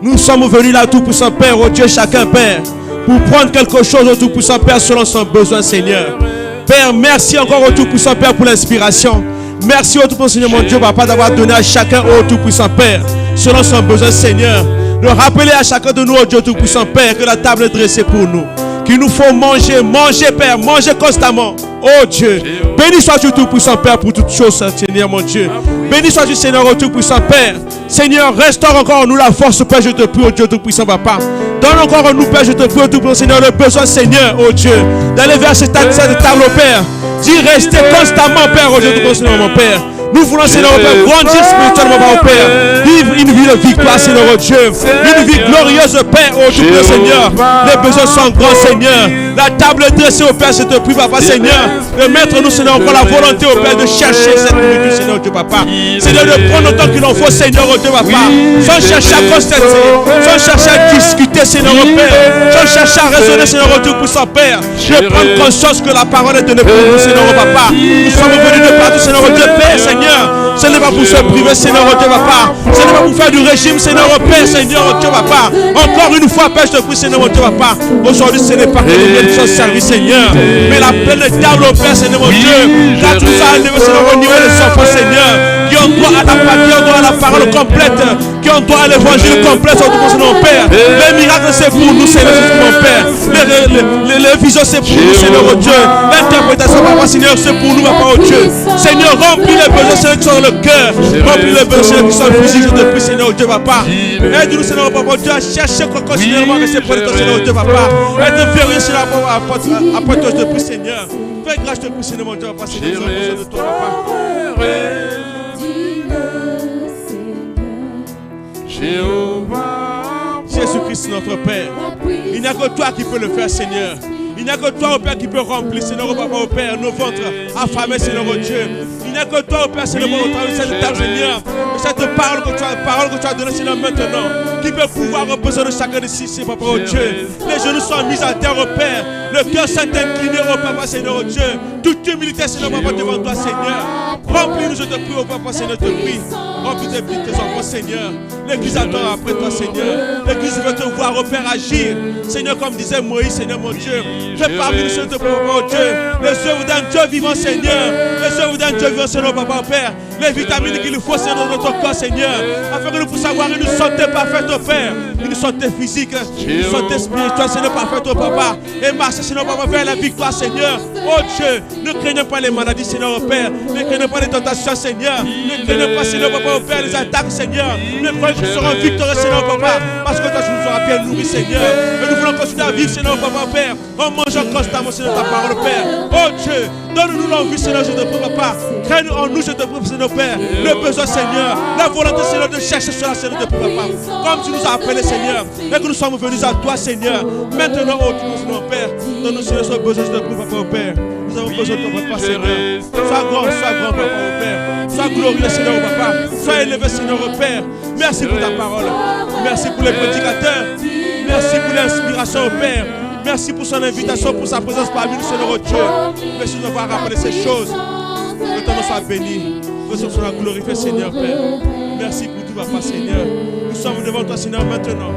Nous sommes venus là, Tout-Puissant Père, oh Dieu, chacun, Père, pour prendre quelque chose, oh Tout-Puissant Père, selon son besoin, Seigneur. Père, merci encore, oh Tout-Puissant Père, pour l'inspiration. Merci au Tout-Puissant Seigneur, mon Dieu, Papa, d'avoir donné à chacun, au Tout-Puissant Père, selon son besoin, Seigneur. De rappeler à chacun de nous, au Dieu Tout-Puissant Père, que la table est dressée pour nous. Qu'il nous faut manger, manger, Père, manger constamment. Oh Dieu, béni sois-tu Tout-Puissant Père pour toutes choses, Seigneur, mon Dieu. Béni sois-tu, Seigneur, au Tout-Puissant Père. Seigneur, restaure encore en nous la force, Père, je te prie, oh Dieu Tout-Puissant, Papa. Donne encore en nous, Père, je te prie, oh Tout-Puissant Seigneur, le besoin, Seigneur, oh Dieu, d'aller vers cette table, Père. Dis rester constamment, Père, oh Dieu Tout-Puissant, Seigneur, mon Père. Nous voulons, Seigneur, Père, grandir spirituellement, mon Père. Vivre une vie de victoire, Seigneur, oh Dieu. Une vie glorieuse, Père, oh Dieu, Seigneur. Les besoins sont grands, Seigneur. La table est dressée, oh Père, je te prie, Papa, Seigneur. De mettre nous, Seigneur, encore la volonté, oh Père, de chercher cette nourriture, Seigneur, Dieu, Papa. Seigneur, de prendre le temps qu'il en faut, Seigneur, oh Dieu, Papa. Sans chercher à constater, sans chercher à discuter, Seigneur, oh Père. Sans chercher à raisonner, Seigneur, oh Dieu, puissant Père. De prendre conscience que la parole est donnée pour nous, Seigneur, oh Papa. Nous sommes venus de partout, Seigneur, oh Dieu, Père, Seigneur. Ce n'est pas pour se priver, Seigneur, oh Dieu, papa. Ce n'est pas pour faire du régime, Seigneur, oh Père, Seigneur, oh Dieu, papa. Encore une fois, Père, je te prie, Seigneur, oh Dieu, papa. Aujourd'hui, ce n'est pas que les miens sont servis, Seigneur, mais la pleine table, oh Père, Seigneur, oh Dieu. Car tu nous as enlevé, Seigneur, au niveau des enfants, Seigneur, qui ont droit à la parole complète, qui ont droit à l'évangile complet, Seigneur, Père. Les miracles, c'est pour nous, Seigneur, mon Père. Les visions, c'est pour nous, Seigneur, oh Dieu. L'interprétation, papa, Seigneur, c'est pour nous, papa, oh Dieu. Seigneur, remplis les besoins, Seigneur, qui sont dans le cœur. Remplis les besoins, Seigneur, qui sont physiques. Je te prie, Seigneur, oh Dieu, papa. Aide-nous, Seigneur, papa, oh Dieu, à chercher continuellement à rester près de toi, Seigneur, oh Dieu, papa. Aide de vérifier, Seigneur, après toi, je te prie, Seigneur. Fais grâce, je te prie, Seigneur, mon Dieu, papa, Seigneur, nous avons besoin de toi, papa. Jésus-Christ, notre Père. Il n'y a que toi qui peux le faire, Seigneur. Il n'y a que toi, au Père, qui peut remplir, Seigneur, au Papa, au Père, nos ventres affamés, Seigneur, au Dieu. Il n'y a que toi, au Père, Seigneur, au travers de cette table, Seigneur, de cette parole que tu as donnée, Seigneur, maintenant, qui peut pouvoir au besoin de chacun de ici, Papa, au Dieu. Les genoux sont mis à terre, au Père. Le cœur s'est incliné, au Papa, Seigneur, au Dieu. Toute humilité, Seigneur, Papa, devant toi, Seigneur. Remplis-nous, je te prie, au Papa, Seigneur, je te prie. Remplis tes enfants, Seigneur. L'église attend après toi, Seigneur. L'église veut te voir, au Père, agir. Seigneur, comme disait Moïse, Seigneur, mon Dieu. Fais parmi nous, Seigneur, te prie, au Dieu. Les œuvres d'un Dieu vivant, Seigneur. Les œuvres d'un Dieu vivant, Seigneur, Papa, au Père. Les vitamines qu'il nous faut, Seigneur, dans notre corps, Seigneur. Afin que nous puissions avoir une santé parfaite, au Père. Une santé physique, une santé spirituelle, Seigneur, parfaite, au Papa. Et marcher, Seigneur, Papa, vers la victoire, Seigneur. Oh Dieu, ne craignons pas les maladies, Seigneur, au Père. Ne craignons pas les tentations, Seigneur. Ne craignons pas, Seigneur, Papa, au Père, les attaques, Seigneur. Ne croyons que nous serons victorieux, Seigneur, Papa. Parce que toi, tu nous auras bien nourris, Seigneur. Et nous voulons continuer à vivre, Seigneur, Papa, Père. En mangeant constamment, Seigneur, ta parole, Père. Oh Dieu, donne-nous l'envie, Seigneur, je te prie, Papa. Craigne en nous, je te prie, Seigneur, Père. Le besoin, Seigneur. La volonté, Seigneur, de chercher cela, Seigneur, de prie, Papa. Comme tu nous as appelés, Seigneur. Et que nous sommes venus à toi, Seigneur. Maintenant, oh Dieu, Seigneur, Père. Donne-nous, Seigneur, ce besoin, je te prie, Papa, au Père. Nous avons besoin de toi, Papa, Seigneur. Sois grand, Papa, au Père. Sois glorieux, Seigneur, au Papa. Sois élevé, Seigneur, au Père. Merci pour ta parole. Merci pour les prédicateurs. Merci pour l'inspiration, au Père. Merci pour son invitation, pour sa présence parmi nous, Seigneur, au Dieu. Merci de nous avoir rappelé ces choses. Que ton nom soit béni. Que ton nom soit glorifié, Seigneur, Père. Merci pour tout, Papa, Seigneur. Nous sommes devant toi, Seigneur, maintenant.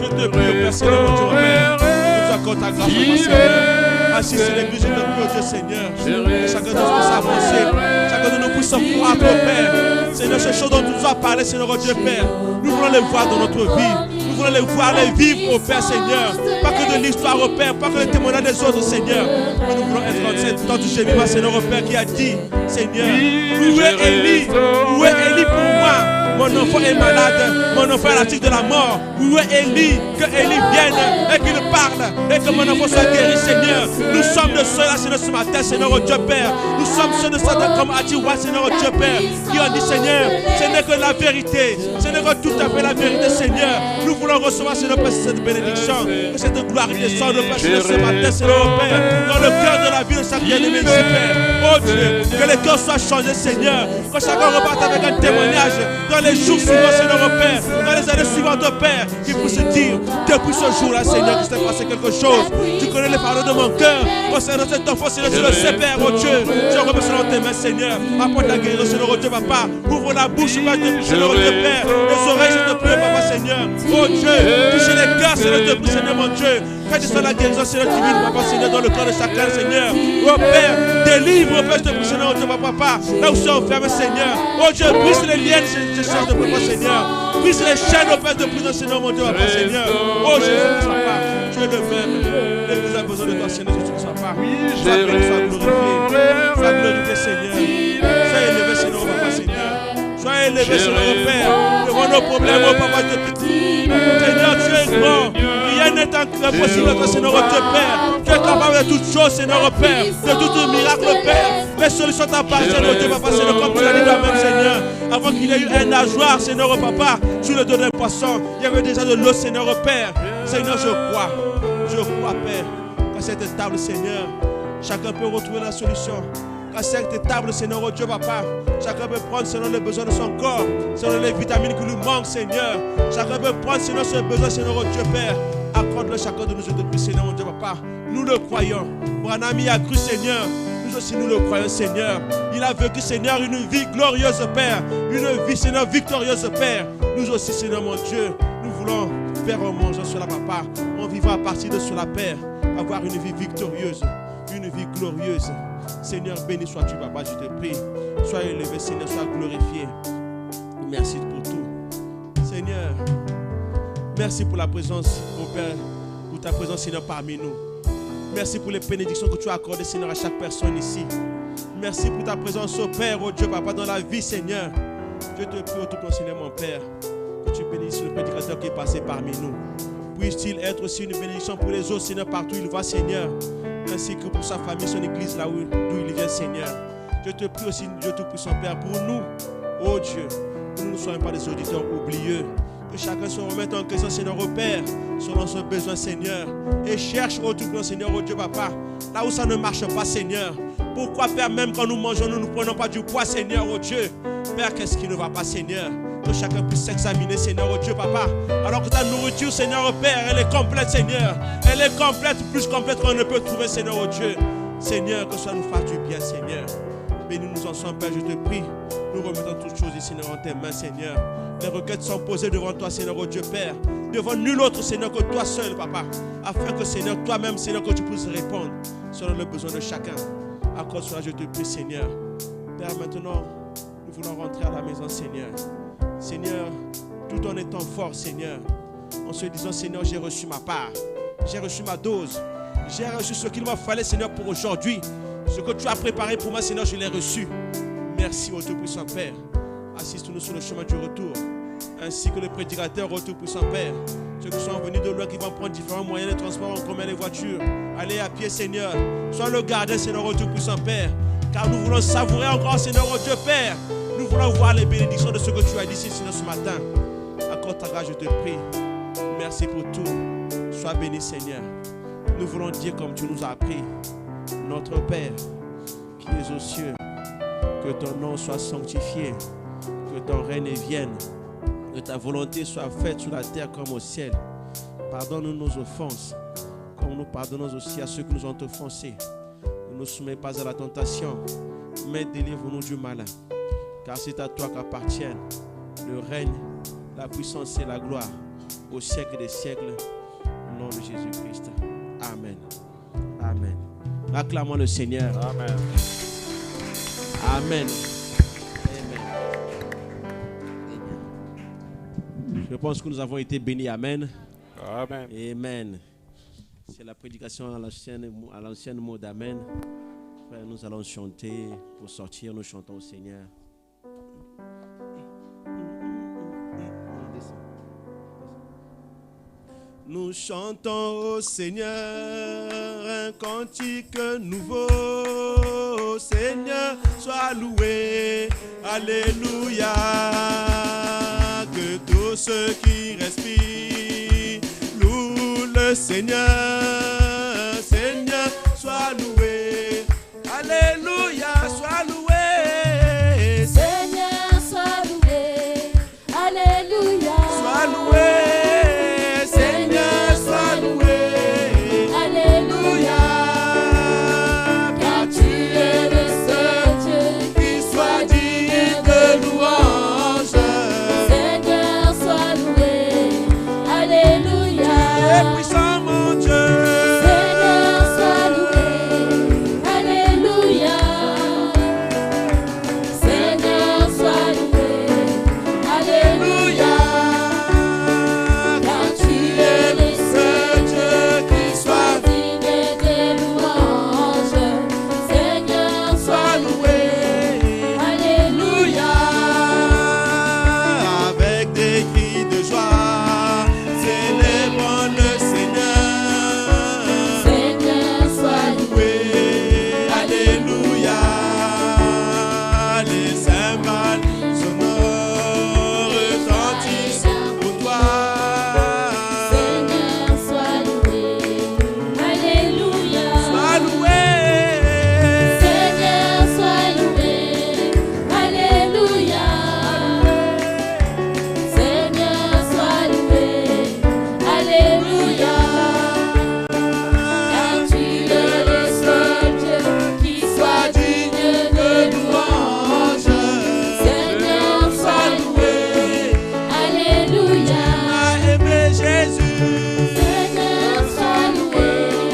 Je te prie, au Père, Seigneur, mon Dieu, au Père. Que tu accordes ta grâce, Papa, Seigneur. Assis sur l'église, je te prie, oh Dieu, Seigneur. Que chacun de nous puisse avancer. Chacun de nous puisse croire, Père. Seigneur, ces choses dont tu nous as parlé, Seigneur, oh Dieu, Père. Nous voulons les voir dans notre vie. Nous voulons les voir, les vivre, oh Père, Seigneur. Pas que de l'histoire, oh Père. Pas que les témoignages des autres, Seigneur. Mais nous voulons être dans cette temps du Jéhovah, Seigneur, oh Père, qui a dit, Seigneur, où est Élie? Où est Élie pour moi? Mon enfant est malade, mon enfant est à la suite de la mort. Où est Élie? Que Élie vienne et qu'il parle et que mon enfant soit guéri, Seigneur. Nous sommes de ceux-là, Seigneur, ce matin, Seigneur, oh Dieu Père. Nous sommes ceux de ceux comme a dit, Seigneur, oh Dieu Père, qui ont dit, Seigneur, ce n'est que la vérité, ce n'est que tout à fait la vérité, Seigneur. Nous voulons recevoir, Seigneur, cette bénédiction, que cette gloire descende, Seigneur, ce matin, Seigneur, oh Père, dans le cœur de la vie de chaque bien-aimé ici, Père. Oh Dieu, que les cœurs soient changés, Seigneur, que chacun reparte avec un témoignage dans les jours suivants, Seigneur, oh Père, dans les années suivantes, oh Père, qui puisse dire, depuis ce jour-là, Seigneur, qu'il s'est passé quelque chose. Tu connais les paroles de mon cœur, concernant cet enfant, Seigneur, tu le sais, Père, oh Dieu. Je remets selon tes mains, Seigneur. Apporte la guérison, Seigneur, oh Dieu, Papa. Ouvre la bouche, Seigneur, oh Dieu, Père. Les oreilles, je te prie, Papa, Seigneur. Oh Dieu, touche les cœurs, Seigneur, je te prie, Seigneur, mon Dieu. Fais descendre la guérison, Seigneur, divine, Papa, Seigneur, dans le cœur de chacun, Seigneur. Oh Père, délivre, oh Père, je te prie, Seigneur, oh Dieu, Papa. Là où c'est enfermé, Seigneur. Oh Dieu, brise les liens, je cherche de Papa, Seigneur. Brise les chaînes, oh Père, de prison, Seigneur, mon Dieu, Papa, Seigneur. Oh Jésus, Papa, tu es le même. L'église a besoin de toi, Seigneur, Jésus, Papa. Sois glorifié, Seigneur. Sois élevé, Seigneur, Papa, Seigneur. Sois élevé, Seigneur, Père. Devant nos problèmes, oh Papa, je te prie. Seigneur, tu es grand. Rien n'est impossible à toi, Seigneur, Dieu, Père. Tu es capable de toutes choses, Seigneur, Père. De tout miracle, Père. Les solutions t'appartiennent, oh Dieu, Papa, Seigneur, comme tu l'as dit toi-même, Seigneur. Avant qu'il y ait eu un nageoire, Seigneur, Papa, tu le donnais un poisson. Il y avait déjà de l'eau, Seigneur, Père. Seigneur, je crois, Père, qu'à cette table, Seigneur, chacun peut retrouver la solution. Qu'à cette table, Seigneur, oh Dieu, Papa, chacun peut prendre selon les besoins de son corps, selon les vitamines qui lui manquent, Seigneur. Chacun peut prendre selon ses besoins, Seigneur, oh Dieu, Père. Accorde-le chacun de nous, je te prie, Seigneur, oh Dieu, Papa. Nous le croyons. Mon ami a cru, Seigneur. Nous aussi, nous le croyons, Seigneur. Il a vécu, Seigneur, une vie glorieuse, Père. Une vie, Seigneur, victorieuse, Père. Nous aussi, Seigneur, mon Dieu, nous voulons faire un mangeant sur la papa. En vivant à partir de cela, Père. Avoir une vie victorieuse, une vie glorieuse. Seigneur, béni sois-tu, papa, je te prie. Sois élevé, Seigneur, sois glorifié. Merci pour tout. Seigneur, merci pour la présence, mon Père, pour ta présence, Seigneur, parmi nous. Merci pour les bénédictions que tu as accordées, Seigneur, à chaque personne ici. Merci pour ta présence, oh Père, oh Dieu, Papa, dans la vie, Seigneur. Je te prie, oh tout Seigneur, mon Père, que tu bénisses le prédicateur qui est passé parmi nous. Puisse-t-il être aussi une bénédiction pour les autres, Seigneur, partout où il va, Seigneur, ainsi que pour sa famille, son église, là d'où il vient, Seigneur. Je te prie aussi, Dieu Tout-Puissant, Père, pour nous, oh Dieu, que nous ne soyons pas des auditeurs oublieux. Que chacun se remette en question, Seigneur, au Père, selon son besoin, Seigneur. Et cherche, oh tout-puissant, Seigneur, oh Dieu, Papa, là où ça ne marche pas, Seigneur. Pourquoi, Père, même quand nous mangeons, nous ne prenons pas du poids, Seigneur, oh Dieu. Père, qu'est-ce qui ne va pas, Seigneur? Que chacun puisse s'examiner, Seigneur, oh Dieu, Papa. Alors que ta nourriture, Seigneur, oh Père, elle est complète, Seigneur. Elle est complète, plus complète qu'on ne peut trouver, Seigneur, oh Dieu. Seigneur, que ça nous fasse du bien, Seigneur. Bénis-nous ensemble, Père, je te prie. Nous remettons toutes choses, Seigneur, en tes mains, Seigneur. Les requêtes sont posées devant toi, Seigneur, oh Dieu, Père. Devant nul autre, Seigneur, que toi seul, Papa. Afin que, Seigneur, toi-même, Seigneur, que tu puisses répondre selon le besoin de chacun. Accorde cela, je te prie, Seigneur. Père, maintenant, nous voulons rentrer à la maison, Seigneur. Seigneur, tout en étant fort, Seigneur. En se disant, Seigneur, j'ai reçu ma part. J'ai reçu ma dose. J'ai reçu ce qu'il m'a fallu, Seigneur, pour aujourd'hui. Ce que tu as préparé pour moi, Seigneur, je l'ai reçu. Merci, ô Tout-Puissant Père. Assiste-nous sur le chemin du retour, ainsi que le prédicateur, ô Tout-Puissant Père. Ceux qui sont venus de loin, qui vont prendre différents moyens de transport, en commun les voitures. Allez à pied, Seigneur. Sois le gardien, Seigneur, ô Tout-Puissant Père. Car nous voulons savourer encore, Seigneur, ô Dieu Père. Nous voulons voir les bénédictions de ce que tu as dit, Seigneur, ce matin. Accorde ta grâce, je te prie. Merci pour tout. Sois béni, Seigneur. Nous voulons dire comme tu nous as appris. Notre Père, qui es aux cieux, que ton nom soit sanctifié, que ton règne vienne, que ta volonté soit faite sur la terre comme au ciel. Pardonne-nous nos offenses, comme nous pardonnons aussi à ceux qui nous ont offensés. Ne nous soumets pas à la tentation, mais délivre-nous du malin. Car c'est à toi qu'appartiennent le règne, la puissance et la gloire, au siècle des siècles, au nom de Jésus-Christ. Amen. Amen. Acclamons le Seigneur. Amen. Amen. Amen. Je pense que nous avons été bénis. Amen. Amen. Amen. C'est la prédication à l'ancienne mot d'Amen. Frère, nous allons chanter. Pour sortir, nous chantons au Seigneur. Nous chantons au Seigneur un cantique nouveau. Seigneur, sois loué. Alléluia. Que tous ceux qui respirent louent le Seigneur.